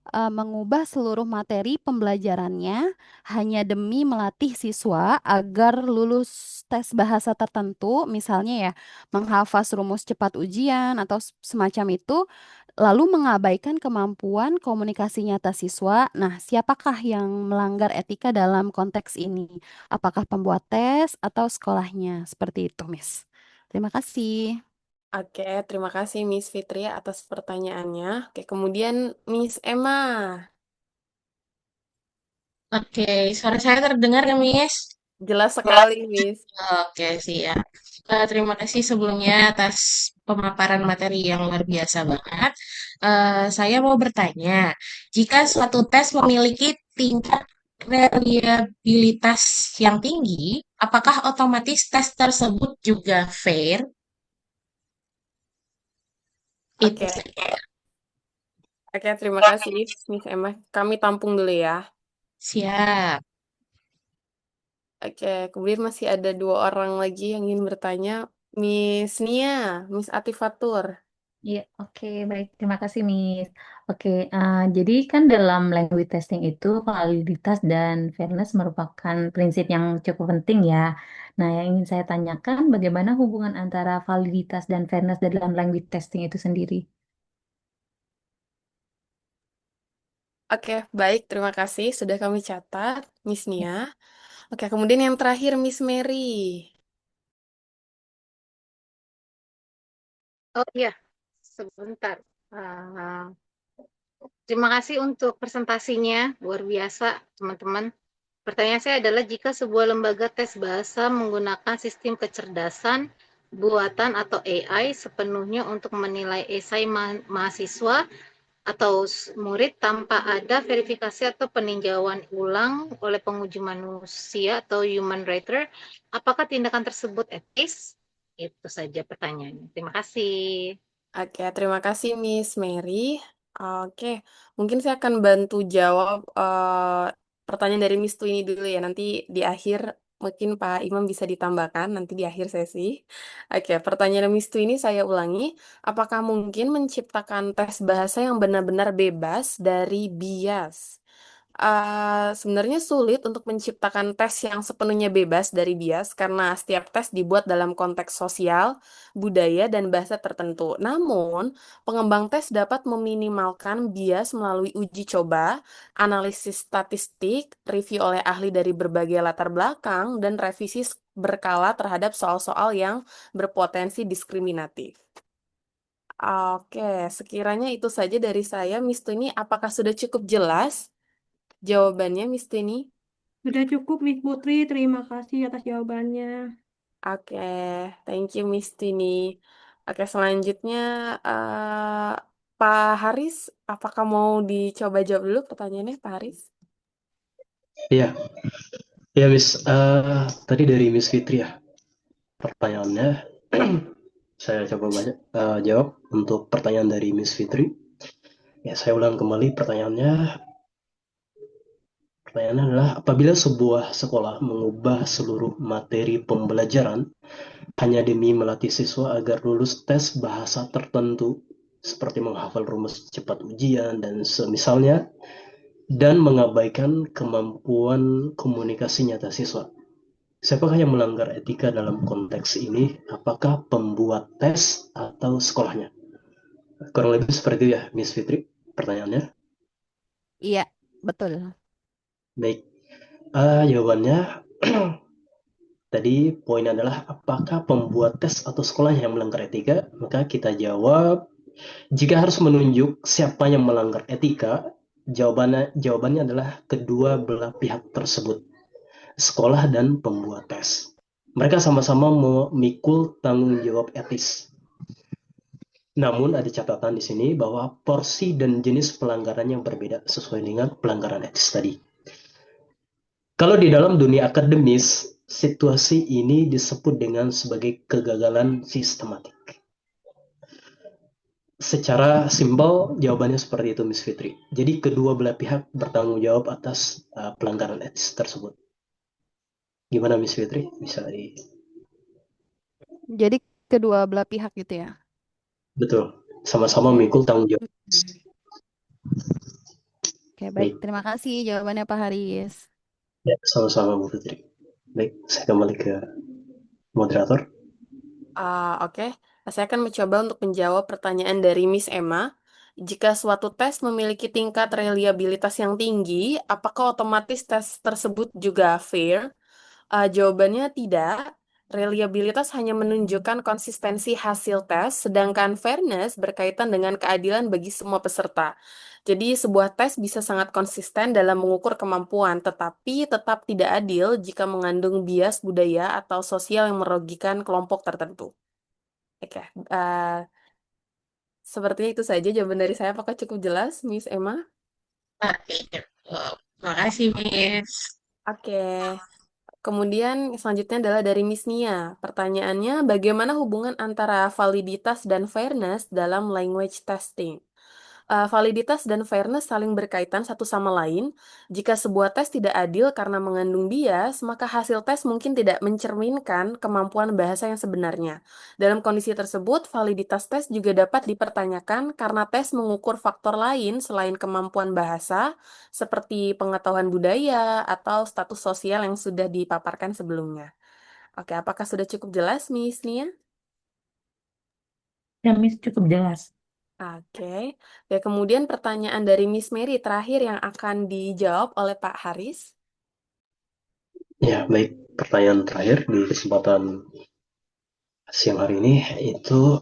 mengubah seluruh materi pembelajarannya hanya demi melatih siswa agar lulus tes bahasa tertentu, misalnya ya, menghafaz rumus cepat ujian atau semacam itu, lalu mengabaikan kemampuan komunikasi nyata siswa. Nah, siapakah yang melanggar etika dalam konteks ini? Apakah pembuat tes atau sekolahnya? Seperti itu, Miss. Terima kasih. Oke, terima kasih Miss Fitri atas pertanyaannya. Oke, kemudian Miss Emma. Oke, suara saya terdengar ya, Miss? Jelas sekali, Miss. Oke, siap. Terima kasih sebelumnya atas pemaparan materi yang luar biasa banget. Saya mau bertanya, jika suatu tes memiliki tingkat reliabilitas yang tinggi, apakah otomatis tes tersebut juga fair? Itu Oke, saja. oke, terima kasih Miss Emma. Kami tampung dulu ya. Siap. Oke, kemudian masih ada dua orang lagi yang ingin bertanya. Miss Nia, Miss Atifatur. Iya, oke, baik. Terima kasih, Miss. Oke, jadi kan dalam language testing itu validitas dan fairness merupakan prinsip yang cukup penting ya. Nah, yang ingin saya tanyakan, bagaimana hubungan antara validitas dan fairness dalam language testing itu sendiri? Oke, baik, terima kasih. Sudah kami catat, Miss Nia. Oke, kemudian yang terakhir, Miss Mary. Oh iya, sebentar. Ah, terima kasih untuk presentasinya, luar biasa teman-teman. Pertanyaan saya adalah jika sebuah lembaga tes bahasa menggunakan sistem kecerdasan buatan atau AI sepenuhnya untuk menilai esai mahasiswa atau murid tanpa ada verifikasi atau peninjauan ulang oleh penguji manusia atau human writer, apakah tindakan tersebut etis? Itu saja pertanyaannya. Terima kasih. Oke, terima kasih Miss Mary. Oke, mungkin saya akan bantu jawab pertanyaan dari Miss Twini dulu ya. Nanti di akhir mungkin Pak Imam bisa ditambahkan nanti di akhir sesi. Oke, pertanyaan Miss Twini saya ulangi. Apakah mungkin menciptakan tes bahasa yang benar-benar bebas dari bias? Sebenarnya sulit untuk menciptakan tes yang sepenuhnya bebas dari bias karena setiap tes dibuat dalam konteks sosial, budaya, dan bahasa tertentu. Namun, pengembang tes dapat meminimalkan bias melalui uji coba, analisis statistik, review oleh ahli dari berbagai latar belakang, dan revisi berkala terhadap soal-soal yang berpotensi diskriminatif. Oke, sekiranya itu saja dari saya, Miss Tuni. Apakah sudah cukup jelas jawabannya, Miss Tini? Sudah cukup, Miss Putri. Terima kasih atas jawabannya. Oke, thank you, Miss Tini. Oke, selanjutnya eh, Pak Haris, apakah mau dicoba jawab dulu pertanyaannya, Pak Haris? Iya, ya Miss. Tadi dari Miss Fitri ya pertanyaannya. Saya coba jawab untuk pertanyaan dari Miss Fitri. Ya, saya ulang kembali pertanyaannya. Pertanyaannya adalah apabila sebuah sekolah mengubah seluruh materi pembelajaran hanya demi melatih siswa agar lulus tes bahasa tertentu seperti menghafal rumus cepat ujian dan semisalnya dan mengabaikan kemampuan komunikasi nyata siswa. Siapakah yang melanggar etika dalam konteks ini? Apakah pembuat tes atau sekolahnya? Kurang lebih seperti itu ya, Miss Fitri, pertanyaannya. Iya, betul. Baik, jawabannya tadi poin adalah apakah pembuat tes atau sekolahnya yang melanggar etika? Maka kita jawab, jika harus menunjuk siapa yang melanggar etika, jawabannya adalah kedua belah pihak tersebut, sekolah dan pembuat tes. Mereka sama-sama memikul tanggung jawab etis. Namun ada catatan di sini bahwa porsi dan jenis pelanggaran yang berbeda sesuai dengan pelanggaran etis tadi. Kalau di dalam dunia akademis, situasi ini disebut dengan sebagai kegagalan sistematik. Secara simpel, jawabannya seperti itu, Miss Fitri. Jadi kedua belah pihak bertanggung jawab atas pelanggaran etis tersebut. Gimana, Miss Fitri? Bisa di... Jadi kedua belah pihak gitu ya. Betul. Sama-sama Oke. memikul tanggung jawab. Mm-mm. Oke, baik. Baik. Terima kasih jawabannya Pak Haris. Ya, sama-sama Bu Putri. Baik, saya kembali ke moderator. Oke, saya akan mencoba untuk menjawab pertanyaan dari Miss Emma. Jika suatu tes memiliki tingkat reliabilitas yang tinggi, apakah otomatis tes tersebut juga fair? Jawabannya tidak. Reliabilitas hanya menunjukkan konsistensi hasil tes, sedangkan fairness berkaitan dengan keadilan bagi semua peserta. Jadi, sebuah tes bisa sangat konsisten dalam mengukur kemampuan, tetapi tetap tidak adil jika mengandung bias budaya atau sosial yang merugikan kelompok tertentu. Oke, sepertinya itu saja jawaban dari saya. Apakah cukup jelas, Miss Emma? Oke, terima kasih, Miss. Oke. Kemudian selanjutnya adalah dari Miss Nia. Pertanyaannya, bagaimana hubungan antara validitas dan fairness dalam language testing? Validitas dan fairness saling berkaitan satu sama lain. Jika sebuah tes tidak adil karena mengandung bias, maka hasil tes mungkin tidak mencerminkan kemampuan bahasa yang sebenarnya. Dalam kondisi tersebut, validitas tes juga dapat dipertanyakan karena tes mengukur faktor lain selain kemampuan bahasa, seperti pengetahuan budaya atau status sosial yang sudah dipaparkan sebelumnya. Oke, apakah sudah cukup jelas, Miss Nia? Ya, Miss, cukup jelas. Oke. Ya, kemudian pertanyaan dari Miss Mary terakhir yang akan dijawab oleh Pak Haris. Ya, baik. Pertanyaan terakhir di kesempatan siang hari ini itu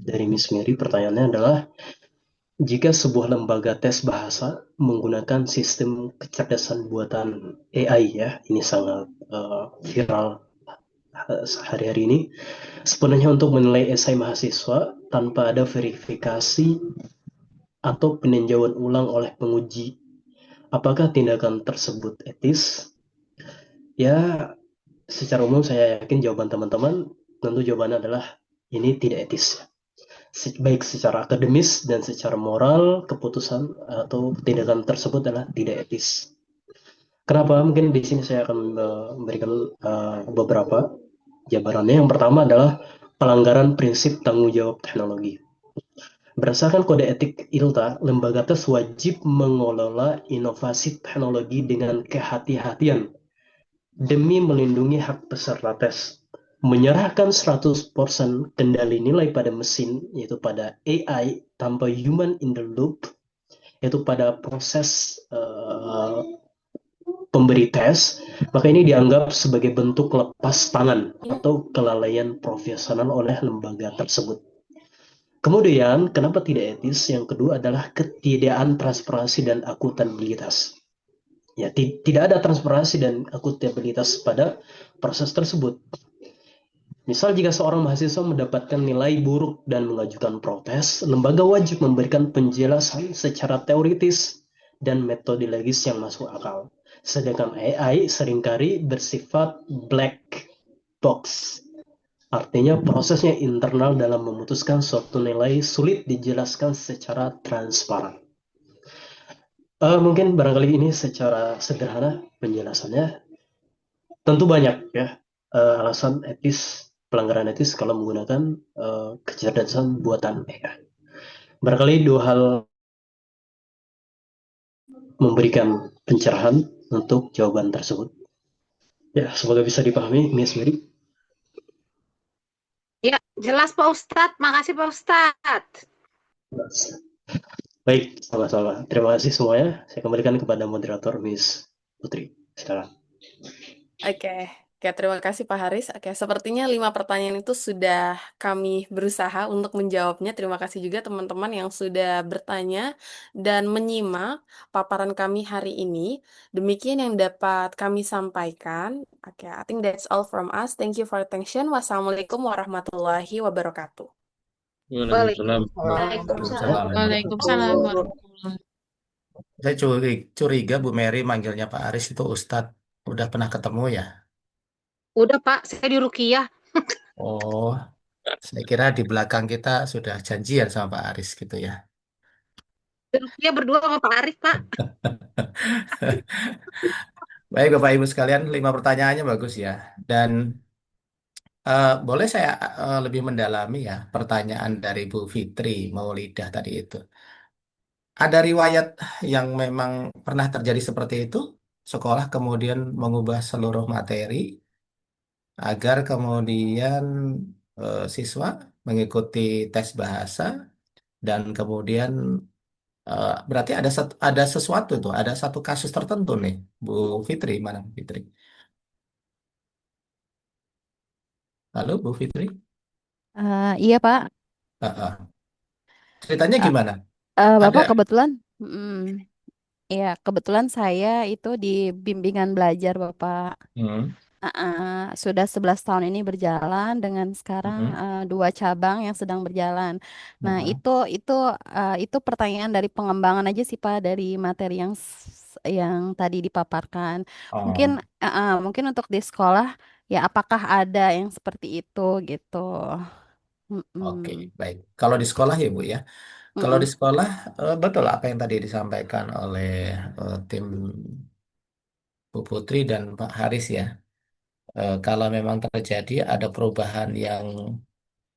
dari Miss Mary. Pertanyaannya adalah, jika sebuah lembaga tes bahasa menggunakan sistem kecerdasan buatan AI, ya, ini sangat viral hari-hari ini, sepenuhnya untuk menilai esai mahasiswa tanpa ada verifikasi atau peninjauan ulang oleh penguji, apakah tindakan tersebut etis? Ya, secara umum saya yakin jawaban teman-teman tentu jawabannya adalah ini tidak etis. Baik secara akademis dan secara moral, keputusan atau tindakan tersebut adalah tidak etis. Kenapa? Mungkin di sini saya akan memberikan beberapa jabarannya. Yang pertama adalah pelanggaran prinsip tanggung jawab teknologi. Berdasarkan kode etik ILTA, lembaga tes wajib mengelola inovasi teknologi dengan kehati-hatian demi melindungi hak peserta tes. Menyerahkan 100% kendali nilai pada mesin, yaitu pada AI, tanpa human in the loop, yaitu pada proses pemberi tes, maka ini dianggap sebagai bentuk lepas tangan atau kelalaian profesional oleh lembaga tersebut. Kemudian, kenapa tidak etis? Yang kedua adalah ketidakan transparansi dan akuntabilitas. Ya, tidak ada transparansi dan akuntabilitas pada proses tersebut. Misal jika seorang mahasiswa mendapatkan nilai buruk dan mengajukan protes, lembaga wajib memberikan penjelasan secara teoritis dan metodologis yang masuk akal. Sedangkan AI seringkali bersifat black box. Artinya prosesnya internal dalam memutuskan suatu nilai sulit dijelaskan secara transparan. Mungkin barangkali ini secara sederhana penjelasannya. Tentu banyak ya alasan etis, pelanggaran etis kalau menggunakan kecerdasan buatan AI. Barangkali dua hal memberikan pencerahan untuk jawaban tersebut. Ya, semoga bisa dipahami, Miss Mary. Ya, jelas Pak Ustadz. Makasih Pak Ustadz. Baik, sama-sama. Terima kasih semuanya. Saya kembalikan kepada moderator Miss Putri. Silakan. Oke. Oke, terima kasih Pak Haris. Oke, sepertinya 5 pertanyaan itu sudah kami berusaha untuk menjawabnya. Terima kasih juga teman-teman yang sudah bertanya dan menyimak paparan kami hari ini. Demikian yang dapat kami sampaikan. Oke, I think that's all from us. Thank you for attention. Wassalamualaikum warahmatullahi wabarakatuh. Waalaikumsalam. Waalaikumsalam. Waalaikumsalam warahmatullahi. Saya curiga Bu Mary manggilnya Pak Aris itu Ustadz. Udah pernah ketemu ya? Udah Pak, saya di Rukiah. Oh, saya kira di belakang kita sudah janjian sama Pak Aris gitu ya. Di Rukiah berdua sama Pak Arif Pak. Baik Bapak Ibu sekalian, 5 pertanyaannya bagus ya. Dan Boleh saya lebih mendalami ya pertanyaan dari Bu Fitri Maulidah tadi itu. Ada riwayat yang memang pernah terjadi seperti itu, sekolah kemudian mengubah seluruh materi agar kemudian siswa mengikuti tes bahasa dan kemudian berarti ada sesuatu tuh, ada satu kasus tertentu nih, Bu Fitri, mana Bu Fitri? Halo Bu Fitri? Iya Pak. Ah, ah. Ceritanya Eh, gimana? Ada. Bapak kebetulan, ya kebetulan saya itu di bimbingan belajar Bapak. Hmm, Sudah 11 tahun ini berjalan dengan sekarang hmm, 2 cabang yang sedang berjalan. Nah, hmm. itu pertanyaan dari pengembangan aja sih Pak dari materi yang tadi dipaparkan. Mungkin Oh, mungkin untuk di sekolah ya apakah ada yang seperti itu gitu. oke, Mm-mm. baik. Kalau di sekolah ya Bu ya. Kalau di Mm-mm. sekolah betul apa yang tadi disampaikan oleh tim Bu Putri dan Pak Haris ya. Kalau memang terjadi ada perubahan yang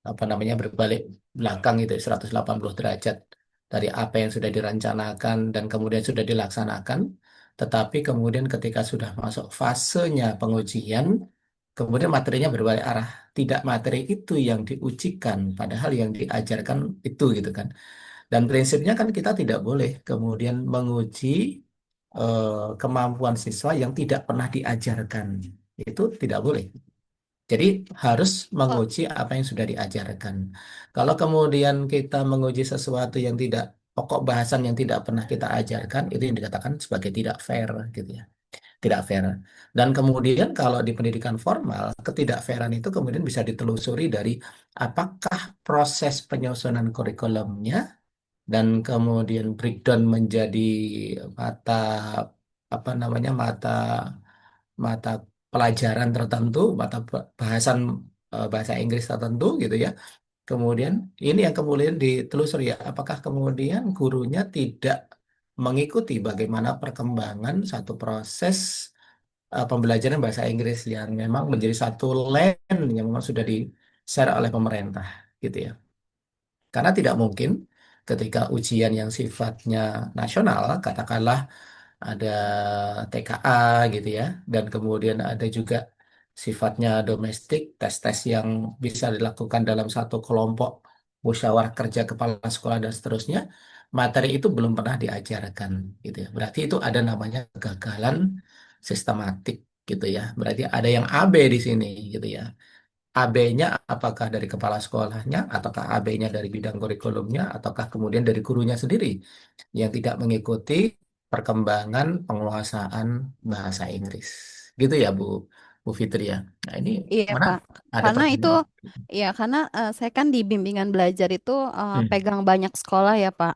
apa namanya berbalik belakang itu 180 derajat dari apa yang sudah direncanakan dan kemudian sudah dilaksanakan, tetapi kemudian ketika sudah masuk fasenya pengujian, kemudian materinya berbalik arah. Tidak materi itu yang diujikan, padahal yang diajarkan itu gitu kan. Dan prinsipnya kan kita tidak boleh kemudian menguji kemampuan siswa yang tidak pernah diajarkan. Itu tidak boleh. Jadi harus Oh, menguji apa yang sudah diajarkan. Kalau kemudian kita menguji sesuatu yang tidak, pokok bahasan yang tidak pernah kita ajarkan, itu yang dikatakan sebagai tidak fair gitu ya. Tidak fair. Dan kemudian kalau di pendidikan formal, ketidakfairan itu kemudian bisa ditelusuri dari apakah proses penyusunan kurikulumnya dan kemudian breakdown menjadi mata apa namanya mata pelajaran tertentu, bahasan bahasa Inggris tertentu gitu ya. Kemudian ini yang kemudian ditelusuri ya, apakah kemudian gurunya tidak mengikuti bagaimana perkembangan satu proses pembelajaran bahasa Inggris yang memang menjadi satu lane yang memang sudah di-share oleh pemerintah gitu ya. Karena tidak mungkin ketika ujian yang sifatnya nasional, katakanlah ada TKA gitu ya, dan kemudian ada juga sifatnya domestik, tes-tes yang bisa dilakukan dalam satu kelompok musyawarah kerja kepala sekolah dan seterusnya, materi itu belum pernah diajarkan gitu ya. Berarti itu ada namanya kegagalan sistematik gitu ya. Berarti ada yang AB di sini gitu ya. AB-nya apakah dari kepala sekolahnya, ataukah AB-nya dari bidang kurikulumnya, ataukah kemudian dari gurunya sendiri yang tidak mengikuti perkembangan penguasaan bahasa Inggris. Gitu ya Bu Fitri ya. Nah ini iya mana Pak. ada Karena itu pertanyaan? ya karena saya kan di bimbingan belajar itu Hmm. pegang banyak sekolah ya Pak.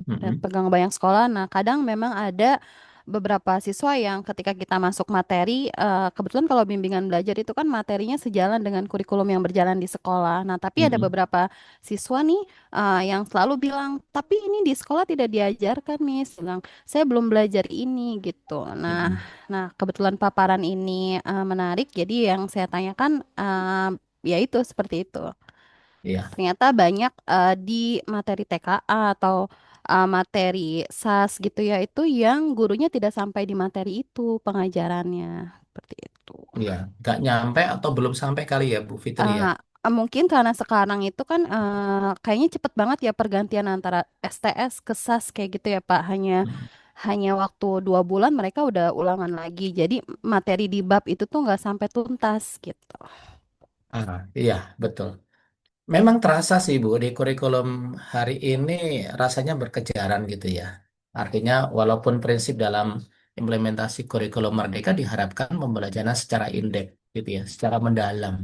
Hmm. Pegang banyak sekolah. Nah, kadang memang ada beberapa siswa yang ketika kita masuk materi, kebetulan kalau bimbingan belajar itu kan materinya sejalan dengan kurikulum yang berjalan di sekolah. Nah, tapi ada Hmm. beberapa siswa nih yang selalu bilang, tapi ini di sekolah tidak diajarkan, Miss. Bilang, saya belum belajar ini gitu. Hmm. Nah, kebetulan paparan ini menarik. Jadi yang saya tanyakan, ya itu seperti itu. Iya, Ternyata banyak di materi TKA atau materi SAS gitu ya itu yang gurunya tidak sampai di materi itu pengajarannya seperti itu. iya. Nggak nyampe atau belum sampai kali ya Bu Fitri ya. Ah, Mungkin karena sekarang itu kan kayaknya cepet banget ya pergantian antara STS ke SAS kayak gitu ya Pak. Hanya Hmm. hanya waktu 2 bulan mereka udah ulangan lagi. Jadi materi di bab itu tuh nggak sampai tuntas gitu. Iya, betul. Memang terasa sih Bu, di kurikulum hari ini rasanya berkejaran gitu ya. Artinya walaupun prinsip dalam implementasi kurikulum Merdeka diharapkan pembelajaran secara in-depth gitu ya, secara mendalam.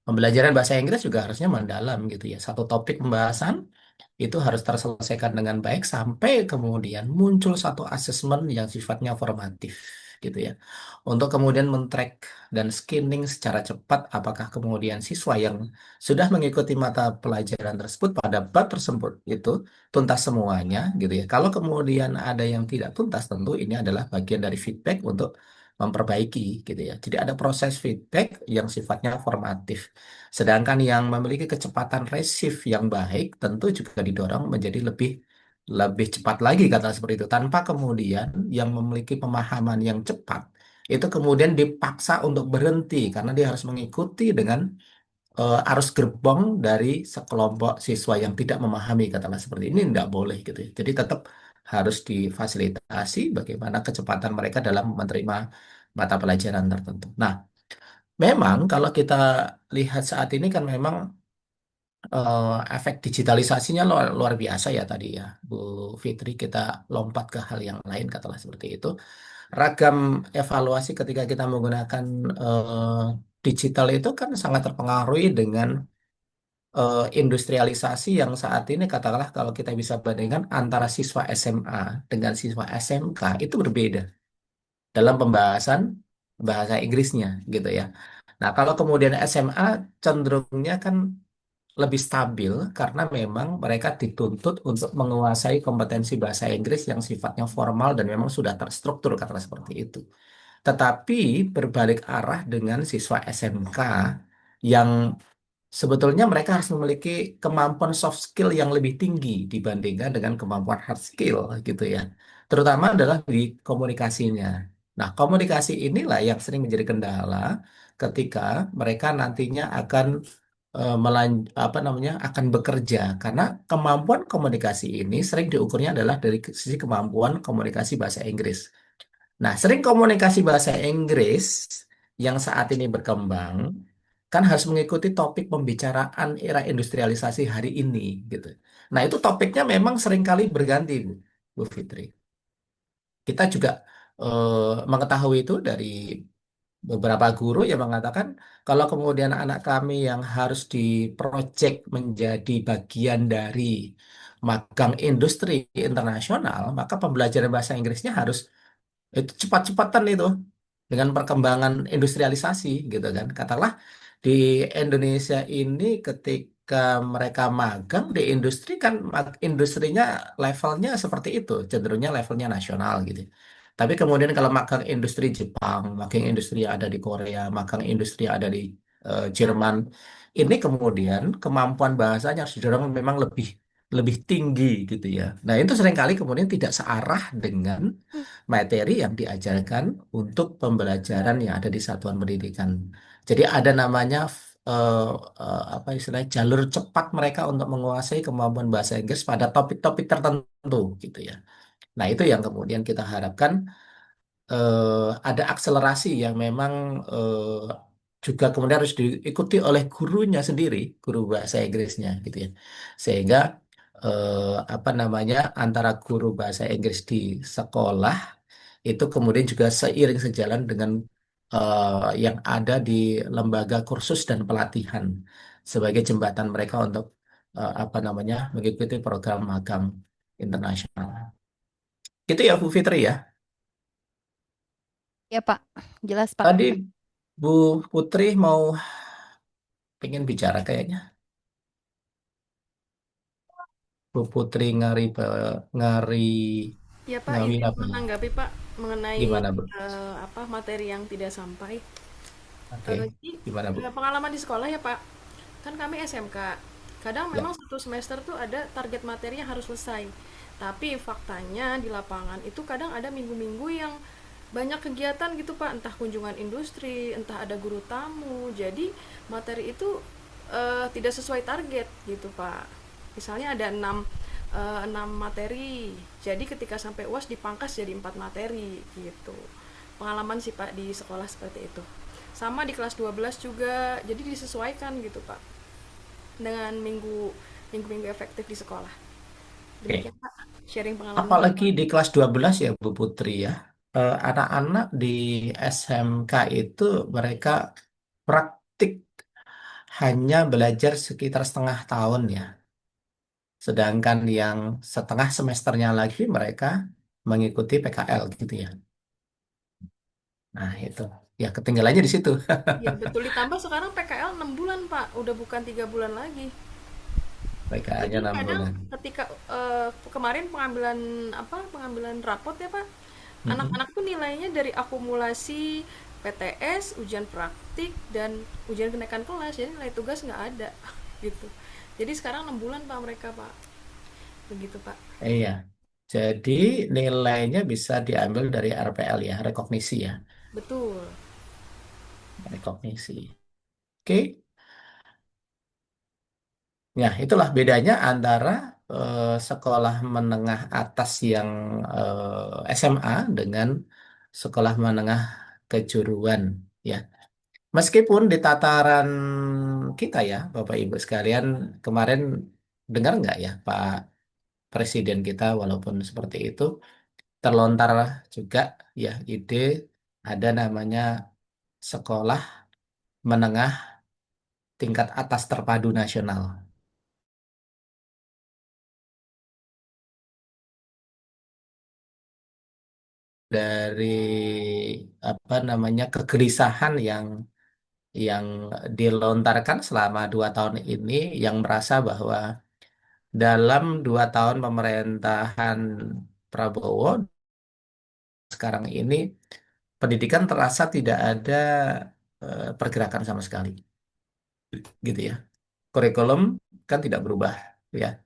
Pembelajaran bahasa Inggris juga harusnya mendalam gitu ya. Satu topik pembahasan itu harus terselesaikan dengan baik sampai kemudian muncul satu asesmen yang sifatnya formatif gitu ya. Untuk kemudian men-track dan scanning secara cepat apakah kemudian siswa yang sudah mengikuti mata pelajaran tersebut pada bab tersebut itu tuntas semuanya gitu ya. Kalau kemudian ada yang tidak tuntas tentu ini adalah bagian dari feedback untuk memperbaiki gitu ya. Jadi ada proses feedback yang sifatnya formatif. Sedangkan yang memiliki kecepatan resif yang baik tentu juga didorong menjadi lebih lebih cepat lagi kata seperti itu, tanpa kemudian yang memiliki pemahaman yang cepat itu kemudian dipaksa untuk berhenti karena dia harus mengikuti dengan arus gerbong dari sekelompok siswa yang tidak memahami katakanlah seperti ini, tidak boleh gitu ya. Jadi tetap harus difasilitasi bagaimana kecepatan mereka dalam menerima mata pelajaran tertentu. Nah, memang kalau kita lihat saat ini kan memang efek digitalisasinya luar, luar biasa ya tadi ya, Bu Fitri. Kita lompat ke hal yang lain katakanlah seperti itu. Ragam evaluasi ketika kita menggunakan digital itu kan sangat terpengaruhi dengan industrialisasi yang saat ini katakanlah kalau kita bisa bandingkan antara siswa SMA dengan siswa SMK itu berbeda dalam pembahasan bahasa Inggrisnya gitu ya. Nah, kalau kemudian SMA cenderungnya kan lebih stabil karena memang mereka dituntut untuk menguasai kompetensi bahasa Inggris yang sifatnya formal dan memang sudah terstruktur katakanlah seperti itu. Tetapi berbalik arah dengan siswa SMK yang sebetulnya mereka harus memiliki kemampuan soft skill yang lebih tinggi dibandingkan dengan kemampuan hard skill gitu ya. Terutama adalah di komunikasinya. Nah, komunikasi inilah yang sering menjadi kendala ketika mereka nantinya akan apa namanya akan bekerja karena kemampuan komunikasi ini sering diukurnya adalah dari sisi kemampuan komunikasi bahasa Inggris. Nah, sering komunikasi bahasa Inggris yang saat ini berkembang kan harus mengikuti topik pembicaraan era industrialisasi hari ini gitu. Nah, itu topiknya memang seringkali berganti, Bu Fitri. Kita juga mengetahui itu dari beberapa guru yang mengatakan kalau kemudian anak kami yang harus diprojek menjadi bagian dari magang industri internasional, maka pembelajaran bahasa Inggrisnya harus itu cepat-cepatan itu dengan perkembangan industrialisasi gitu kan. Katakanlah di Indonesia ini ketika mereka magang di industri kan industrinya levelnya seperti itu, cenderungnya levelnya nasional gitu. Tapi kemudian kalau magang industri Jepang, magang industri ada di Korea, magang industri ada di Jerman, ini kemudian kemampuan bahasanya harus didorong memang lebih lebih tinggi gitu ya. Nah, itu seringkali kemudian tidak searah dengan materi yang diajarkan untuk pembelajaran yang ada di satuan pendidikan. Jadi ada namanya eh, apa istilahnya jalur cepat mereka untuk menguasai kemampuan bahasa Inggris pada topik-topik tertentu gitu ya. Nah, itu yang kemudian kita harapkan ada akselerasi yang memang juga kemudian harus diikuti oleh gurunya sendiri, guru bahasa Inggrisnya gitu ya. Sehingga apa namanya antara guru bahasa Inggris di sekolah itu kemudian juga seiring sejalan dengan yang ada di lembaga kursus dan pelatihan sebagai jembatan mereka untuk apa namanya mengikuti program magang internasional. Gitu ya Bu Fitri ya. Ya, Pak. Jelas, Pak. Tadi Bu Putri mau pengen bicara kayaknya. Bu Putri ngari Ya Pak, ngawi izin apa nih? menanggapi Pak mengenai Gimana Bu? apa materi yang tidak sampai. Oke, Jadi gimana Bu? pengalaman di sekolah ya Pak, kan kami SMK. Kadang Ya, memang satu semester tuh ada target materi yang harus selesai. Tapi faktanya di lapangan itu kadang ada minggu-minggu yang banyak kegiatan gitu Pak, entah kunjungan industri, entah ada guru tamu. Jadi materi itu tidak sesuai target gitu Pak. Misalnya ada 6 materi. Jadi ketika sampai UAS dipangkas jadi 4 materi gitu. Pengalaman sih Pak di sekolah seperti itu. Sama di kelas 12 juga. Jadi disesuaikan gitu Pak dengan minggu-minggu efektif di sekolah. oke. Demikian Pak, sharing pengalaman Apalagi Bapak. di kelas 12 ya Bu Putri ya. Anak-anak di SMK itu mereka praktik hanya belajar sekitar setengah tahun ya. Sedangkan yang setengah semesternya lagi mereka mengikuti PKL gitu ya. Nah, itu. Ya, ketinggalannya di situ. Ya betul, ditambah sekarang PKL 6 bulan Pak, udah bukan 3 bulan lagi. PKL-nya Jadi 6 kadang bulan. ketika kemarin pengambilan rapot ya Pak, Mm-mm. Anak-anak tuh nilainya dari akumulasi PTS, ujian praktik, dan ujian kenaikan kelas, jadi nilai tugas nggak ada gitu. Jadi sekarang 6 bulan Pak mereka Pak, begitu Pak. Iya. Jadi nilainya bisa diambil dari RPL ya, rekognisi ya, Betul. rekognisi. Oke. Ya, itulah bedanya antara sekolah menengah atas yang SMA dengan sekolah menengah kejuruan ya. Meskipun di tataran kita ya, Bapak Ibu sekalian, kemarin dengar nggak ya Pak Presiden kita, walaupun seperti itu, terlontar juga ya ide ada namanya sekolah menengah tingkat atas terpadu nasional. Dari apa namanya kegelisahan yang dilontarkan selama 2 tahun ini, yang merasa bahwa dalam 2 tahun pemerintahan Prabowo sekarang ini pendidikan terasa tidak ada pergerakan sama sekali, gitu ya. Kurikulum kan tidak berubah, ya,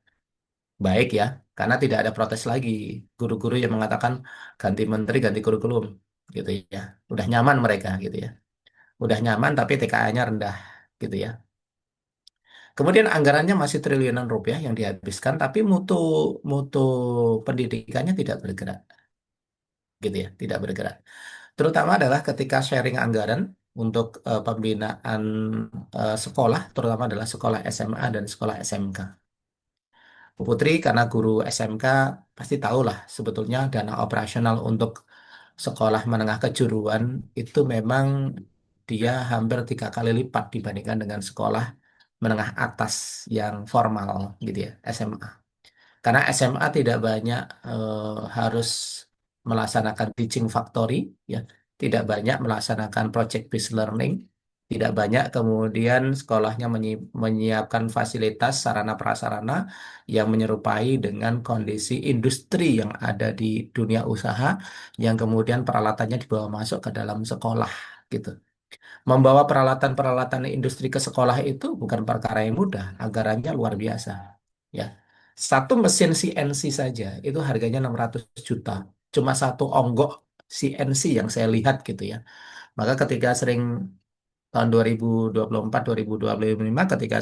baik ya, karena tidak ada protes lagi guru-guru yang mengatakan ganti menteri, ganti kurikulum, gitu ya. Udah nyaman mereka, gitu ya. Udah nyaman tapi TKA-nya rendah, gitu ya. Kemudian anggarannya masih triliunan rupiah yang dihabiskan, tapi mutu mutu pendidikannya tidak bergerak, gitu ya, tidak bergerak. Terutama adalah ketika sharing anggaran untuk pembinaan sekolah, terutama adalah sekolah SMA dan sekolah SMK. Bu Putri, karena guru SMK pasti tahulah sebetulnya dana operasional untuk sekolah menengah kejuruan itu memang dia hampir 3 kali lipat dibandingkan dengan sekolah menengah atas yang formal gitu ya, SMA. Karena SMA tidak banyak harus melaksanakan teaching factory, ya, tidak banyak melaksanakan project based learning, tidak banyak kemudian sekolahnya menyiapkan fasilitas sarana prasarana yang menyerupai dengan kondisi industri yang ada di dunia usaha, yang kemudian peralatannya dibawa masuk ke dalam sekolah gitu. Membawa peralatan-peralatan industri ke sekolah itu bukan perkara yang mudah, anggarannya luar biasa. Ya. Satu mesin CNC saja itu harganya 600 juta. Cuma satu onggok CNC yang saya lihat gitu ya. Maka ketika sering tahun 2024 2025 ketika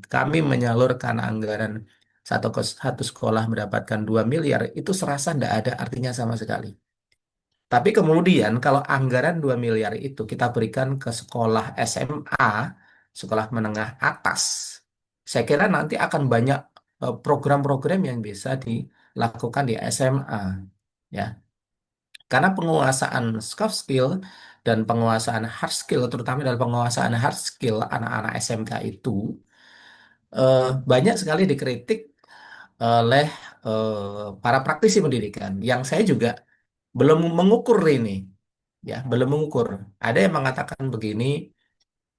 kami menyalurkan anggaran satu sekolah mendapatkan 2 miliar, itu serasa tidak ada artinya sama sekali. Tapi kemudian kalau anggaran 2 miliar itu kita berikan ke sekolah SMA, sekolah menengah atas, saya kira nanti akan banyak program-program yang bisa dilakukan di SMA. Ya, karena penguasaan soft skill dan penguasaan hard skill, terutama dalam penguasaan hard skill anak-anak SMK itu banyak sekali dikritik oleh para praktisi pendidikan, yang saya juga belum mengukur ini. Ya, belum mengukur. Ada yang mengatakan begini,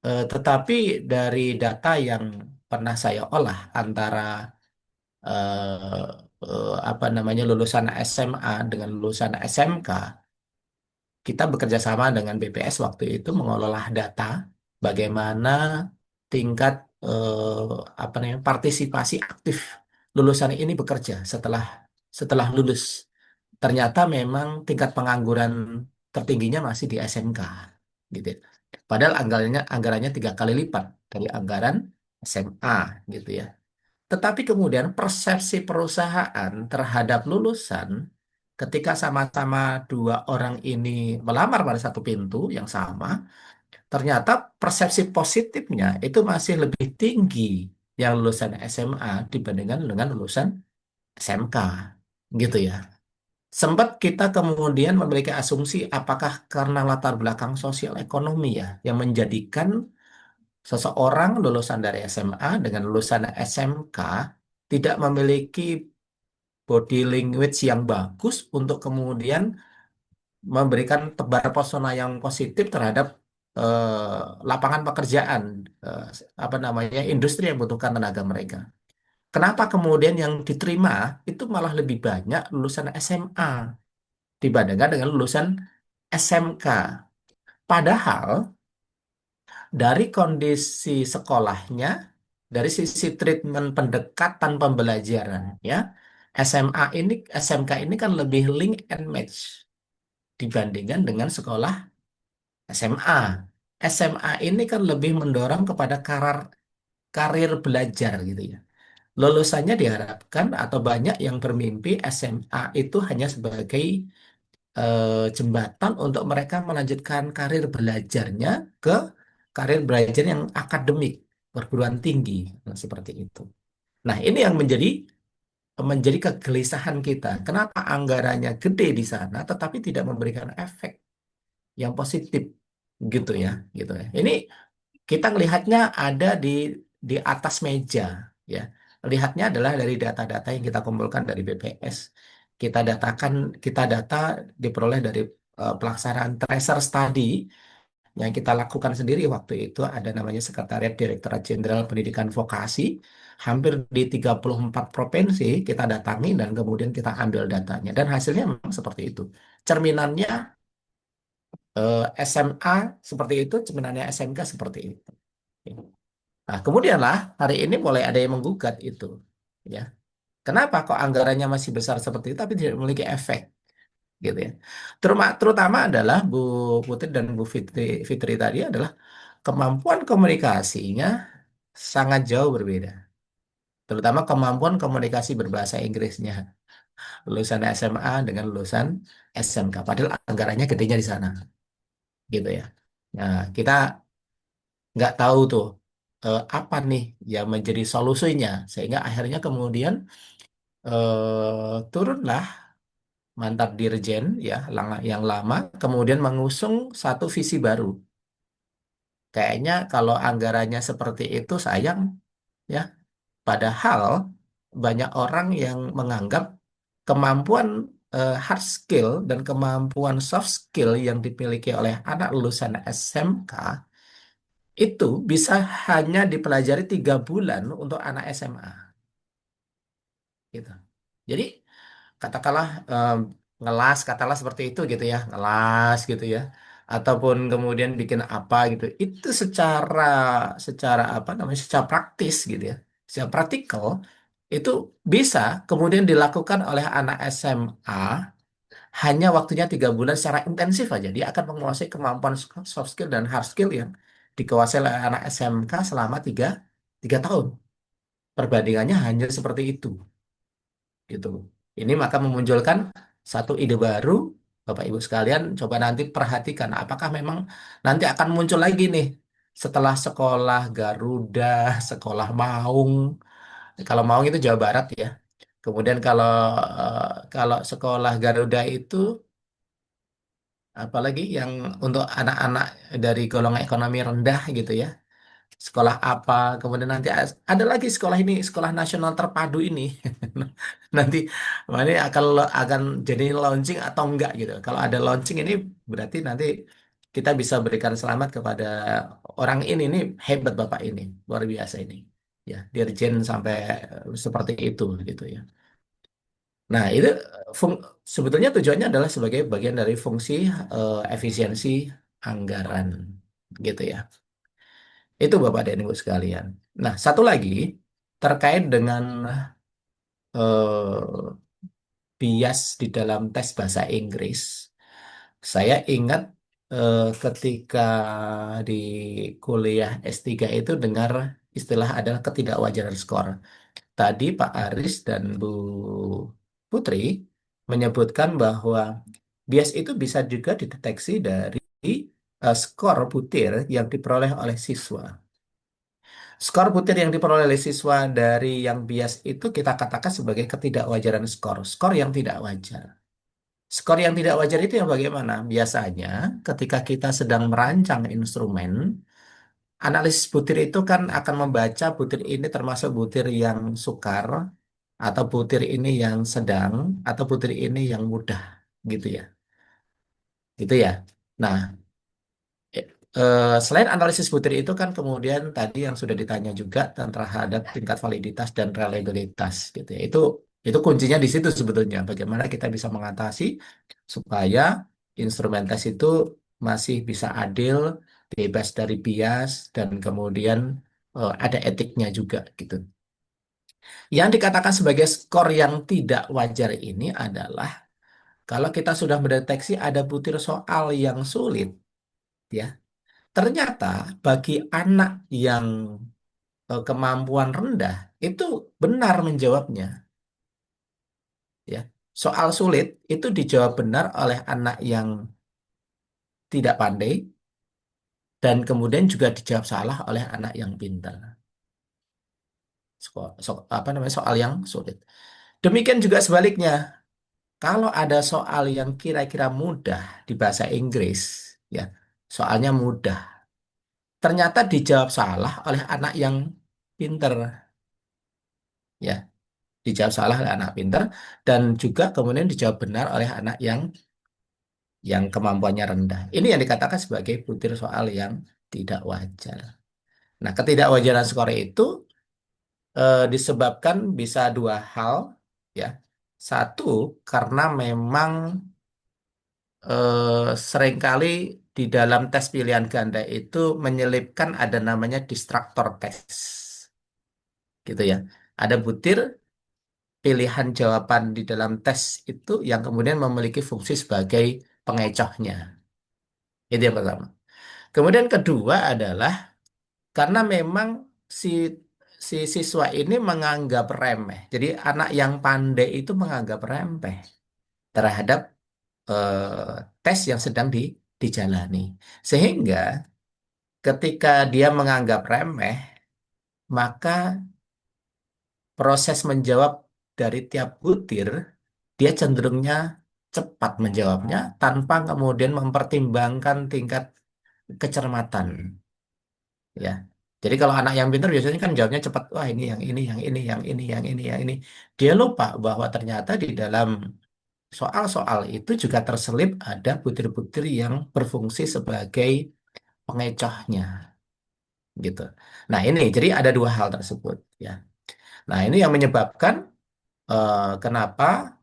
tetapi dari data yang pernah saya olah antara eh, apa namanya lulusan SMA dengan lulusan SMK, kita bekerja sama dengan BPS waktu itu mengolah data bagaimana tingkat apa namanya partisipasi aktif lulusan ini bekerja setelah setelah lulus. Ternyata memang tingkat pengangguran tertingginya masih di SMK, gitu. Padahal anggarannya 3 kali lipat dari anggaran SMA, gitu ya. Tetapi kemudian persepsi perusahaan terhadap lulusan ketika sama-sama dua orang ini melamar pada satu pintu yang sama, ternyata persepsi positifnya itu masih lebih tinggi yang lulusan SMA dibandingkan dengan lulusan SMK, gitu ya. Sempat kita kemudian memiliki asumsi apakah karena latar belakang sosial ekonomi ya yang menjadikan seseorang lulusan dari SMA dengan lulusan SMK tidak memiliki body language yang bagus untuk kemudian memberikan tebar pesona yang positif terhadap lapangan pekerjaan, eh, apa namanya industri yang membutuhkan tenaga mereka. Kenapa kemudian yang diterima itu malah lebih banyak lulusan SMA dibandingkan dengan lulusan SMK. Padahal dari kondisi sekolahnya, dari sisi treatment pendekatan pembelajaran, ya, SMK ini kan lebih link and match dibandingkan dengan sekolah SMA. SMA ini kan lebih mendorong kepada karir belajar gitu ya. Lulusannya diharapkan atau banyak yang bermimpi SMA itu hanya sebagai jembatan untuk mereka melanjutkan karir belajarnya ke karir belajar yang akademik, perguruan tinggi, nah, seperti itu. Nah, ini yang menjadi kegelisahan kita. Kenapa anggarannya gede di sana, tetapi tidak memberikan efek yang positif, gitu ya, gitu ya. Ini kita melihatnya ada di atas meja, ya. Lihatnya adalah dari data-data yang kita kumpulkan dari BPS. Kita data diperoleh dari pelaksanaan tracer study yang kita lakukan sendiri waktu itu, ada namanya Sekretariat Direktorat Jenderal Pendidikan Vokasi. Hampir di 34 provinsi kita datangi dan kemudian kita ambil datanya. Dan hasilnya memang seperti itu. Cerminannya SMA seperti itu, cerminannya SMK seperti itu. Nah, kemudian lah hari ini mulai ada yang menggugat itu. Ya. Kenapa kok anggarannya masih besar seperti itu tapi tidak memiliki efek? Gitu ya. Terutama adalah Bu Putri dan Bu Fitri tadi adalah kemampuan komunikasinya sangat jauh berbeda. Terutama kemampuan komunikasi berbahasa Inggrisnya. Lulusan SMA dengan lulusan SMK. Padahal anggarannya gedenya di sana. Gitu ya. Nah, kita nggak tahu tuh apa nih yang menjadi solusinya. Sehingga akhirnya kemudian turunlah mantan dirjen ya yang lama kemudian mengusung satu visi baru. Kayaknya kalau anggarannya seperti itu sayang ya. Padahal banyak orang yang menganggap kemampuan hard skill dan kemampuan soft skill yang dimiliki oleh anak lulusan SMK itu bisa hanya dipelajari 3 bulan untuk anak SMA. Gitu. Jadi katakanlah ngelas katakanlah seperti itu gitu ya, ngelas gitu ya, ataupun kemudian bikin apa gitu, itu secara secara apa namanya, secara praktis gitu ya, secara praktikal itu bisa kemudian dilakukan oleh anak SMA hanya waktunya 3 bulan secara intensif aja, dia akan menguasai kemampuan soft skill dan hard skill yang dikuasai oleh anak SMK selama tiga tahun. Perbandingannya hanya seperti itu gitu. Ini maka memunculkan satu ide baru, Bapak Ibu sekalian, coba nanti perhatikan apakah memang nanti akan muncul lagi nih setelah sekolah Garuda, sekolah Maung. Kalau Maung itu Jawa Barat ya. Kemudian kalau sekolah Garuda itu apalagi yang untuk anak-anak dari golongan ekonomi rendah gitu ya. Sekolah apa, kemudian nanti ada lagi sekolah ini, sekolah nasional terpadu ini. Nanti ini akan jadi launching atau enggak gitu. Kalau ada launching ini berarti nanti kita bisa berikan selamat kepada orang ini hebat Bapak ini, luar biasa ini. Ya, dirjen sampai seperti itu gitu ya. Nah, itu fung- sebetulnya tujuannya adalah sebagai bagian dari fungsi efisiensi anggaran gitu ya. Itu Bapak dan Ibu sekalian. Nah, satu lagi terkait dengan eh, bias di dalam tes bahasa Inggris. Saya ingat ketika di kuliah S3 itu dengar istilah adalah ketidakwajaran skor. Tadi Pak Aris dan Bu Putri menyebutkan bahwa bias itu bisa juga dideteksi dari skor butir yang diperoleh oleh siswa. Skor butir yang diperoleh oleh siswa dari yang bias itu kita katakan sebagai ketidakwajaran skor, skor yang tidak wajar. Skor yang tidak wajar itu yang bagaimana? Biasanya ketika kita sedang merancang instrumen, analisis butir itu kan akan membaca butir ini termasuk butir yang sukar, atau butir ini yang sedang, atau butir ini yang mudah, gitu ya. Gitu ya. Nah, selain analisis butir itu kan kemudian tadi yang sudah ditanya juga terhadap tingkat validitas dan reliabilitas gitu ya. Itu Itu kuncinya di situ sebetulnya. Bagaimana kita bisa mengatasi supaya instrumen tes itu masih bisa adil, bebas dari bias, dan kemudian ada etiknya juga gitu. Yang dikatakan sebagai skor yang tidak wajar ini adalah kalau kita sudah mendeteksi ada butir soal yang sulit, ya, ternyata bagi anak yang kemampuan rendah itu benar menjawabnya, ya. Soal sulit itu dijawab benar oleh anak yang tidak pandai dan kemudian juga dijawab salah oleh anak yang pintar. Apa namanya soal yang sulit. Demikian juga sebaliknya. Kalau ada soal yang kira-kira mudah di bahasa Inggris, ya, soalnya mudah, ternyata dijawab salah oleh anak yang pinter, ya, dijawab salah oleh anak pinter, dan juga kemudian dijawab benar oleh anak yang kemampuannya rendah. Ini yang dikatakan sebagai butir soal yang tidak wajar. Nah, ketidakwajaran skor itu disebabkan bisa dua hal, ya. Satu, karena memang seringkali di dalam tes pilihan ganda itu menyelipkan ada namanya distractor test, gitu ya. Ada butir pilihan jawaban di dalam tes itu yang kemudian memiliki fungsi sebagai pengecohnya. Itu yang pertama. Kemudian kedua adalah karena memang si si siswa ini menganggap remeh. Jadi anak yang pandai itu menganggap remeh terhadap tes yang sedang dijalani. Sehingga ketika dia menganggap remeh, maka proses menjawab dari tiap butir, dia cenderungnya cepat menjawabnya tanpa kemudian mempertimbangkan tingkat kecermatan. Ya. Jadi kalau anak yang pintar biasanya kan jawabnya cepat, wah ini yang ini, yang ini, yang ini, yang ini, yang ini. Dia lupa bahwa ternyata di dalam soal-soal itu juga terselip ada butir-butir yang berfungsi sebagai pengecohnya, gitu. Nah ini, jadi ada dua hal tersebut, ya. Nah ini yang menyebabkan kenapa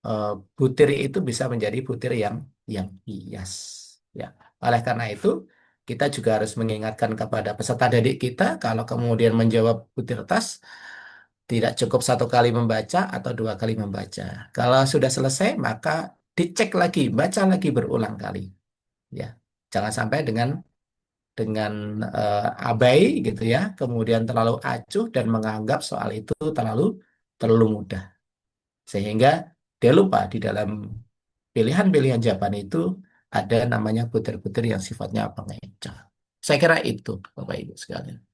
eh, butir itu bisa menjadi butir yang bias, ya. Oleh karena itu kita juga harus mengingatkan kepada peserta didik kita kalau kemudian menjawab butir tas tidak cukup satu kali membaca atau dua kali membaca. Kalau sudah selesai maka dicek lagi, baca lagi berulang kali, ya. Jangan sampai dengan abai gitu ya, kemudian terlalu acuh dan menganggap soal itu terlalu terlalu mudah sehingga dia lupa di dalam pilihan-pilihan jawaban itu ada namanya butir-butir yang sifatnya pengecoh. Saya kira itu, Bapak Ibu sekalian.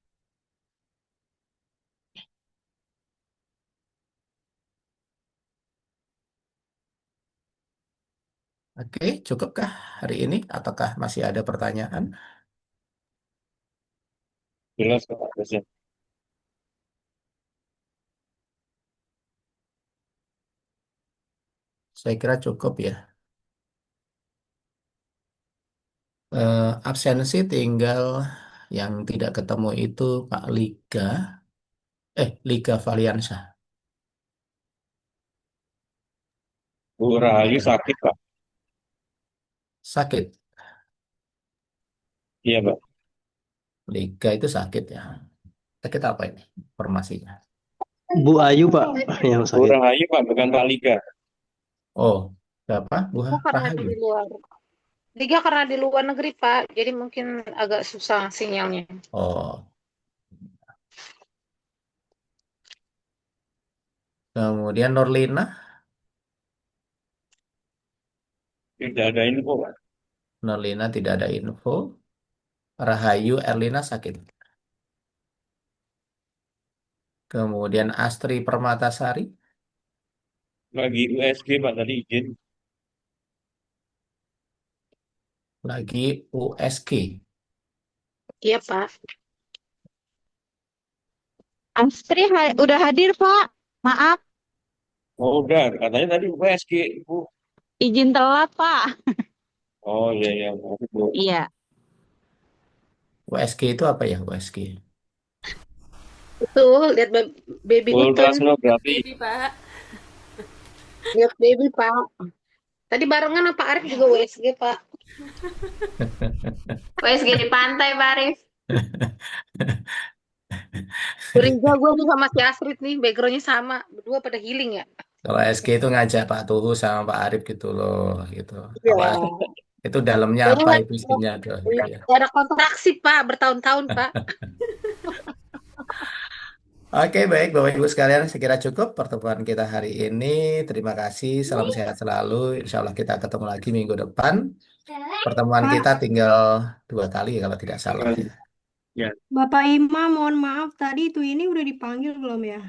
Oke, cukupkah hari ini ataukah masih ada pertanyaan? Jelas kok Pak dosen. Saya kira cukup ya. Absensi tinggal yang tidak ketemu itu Pak Liga Valiansyah. Bu Rahayu Liga. sakit Pak. Sakit. Iya Pak. Liga itu sakit ya. Sakit apa ini informasinya? Bu Ayu Pak yang Bu sakit. Rahayu Pak, bukan Pak Liga. Oh, berapa? Bu Liga karena Rahayu. di luar. Liga karena di luar negeri, Pak. Jadi mungkin agak susah sinyalnya. Oh, kemudian Nurlina. Tidak ada info Pak. Nurlina tidak ada info. Rahayu Erlina sakit. Kemudian Astri Permatasari Lagi USG Pak tadi izin. lagi USG. Iya, Pak. Astri udah hadir, Pak. Maaf, Oh udah, katanya tadi USG Bu. izin telat, Pak. Oh iya iya, maaf, Bu. Iya. USG itu apa ya USG? Betul, lihat baby Hutun. Ultrasnografi. Jadi Pak, Lihat baby, Pak. Tadi barengan apa Arif juga WSG, Pak? WSG di pantai, Pak Arif. Curiga gue nih sama si Astrid nih, backgroundnya sama. Berdua pada healing ya? Kalau SG itu ngajak Pak Tuhu sama Pak Arif gitu loh, gitu. Iya. Apa itu dalamnya Kayaknya apa nggak itu isinya tuh, gitu ya. nggak ada kontraksi, Pak. Bertahun-tahun, Pak. Oke, baik Bapak Ibu sekalian, saya kira cukup pertemuan kita hari ini. Terima kasih, salam sehat selalu. Insya Allah kita ketemu lagi minggu depan. Pertemuan Pak, kita tinggal 2 kali kalau tidak salah ya. Ya, Bapak Imam, mohon maaf tadi itu ini udah dipanggil belum ya?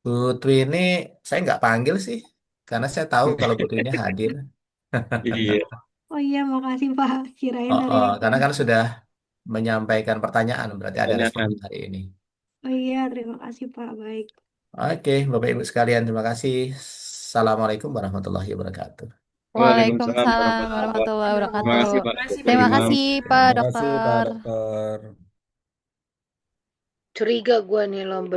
Bu Twini, saya nggak panggil sih, karena saya tahu kalau Bu Twini hadir. iya. Oh iya, makasih Pak. Kirain Oh, hari oh, ini karena kan dipanggil. sudah menyampaikan pertanyaan, berarti ada respon Tanyakan. hari ini. Oh iya, terima kasih Pak. Baik. Oke, Bapak Ibu sekalian, terima kasih. Assalamualaikum warahmatullahi wabarakatuh. Waalaikumsalam Waalaikumsalam warahmatullahi warahmatullahi wabarakatuh. Terima kasih wabarakatuh. Pak Makasih, Dr. Terima Imam. kasih Pak Terima kasih Pak Dokter. Dokter. Curiga gue nih lomba.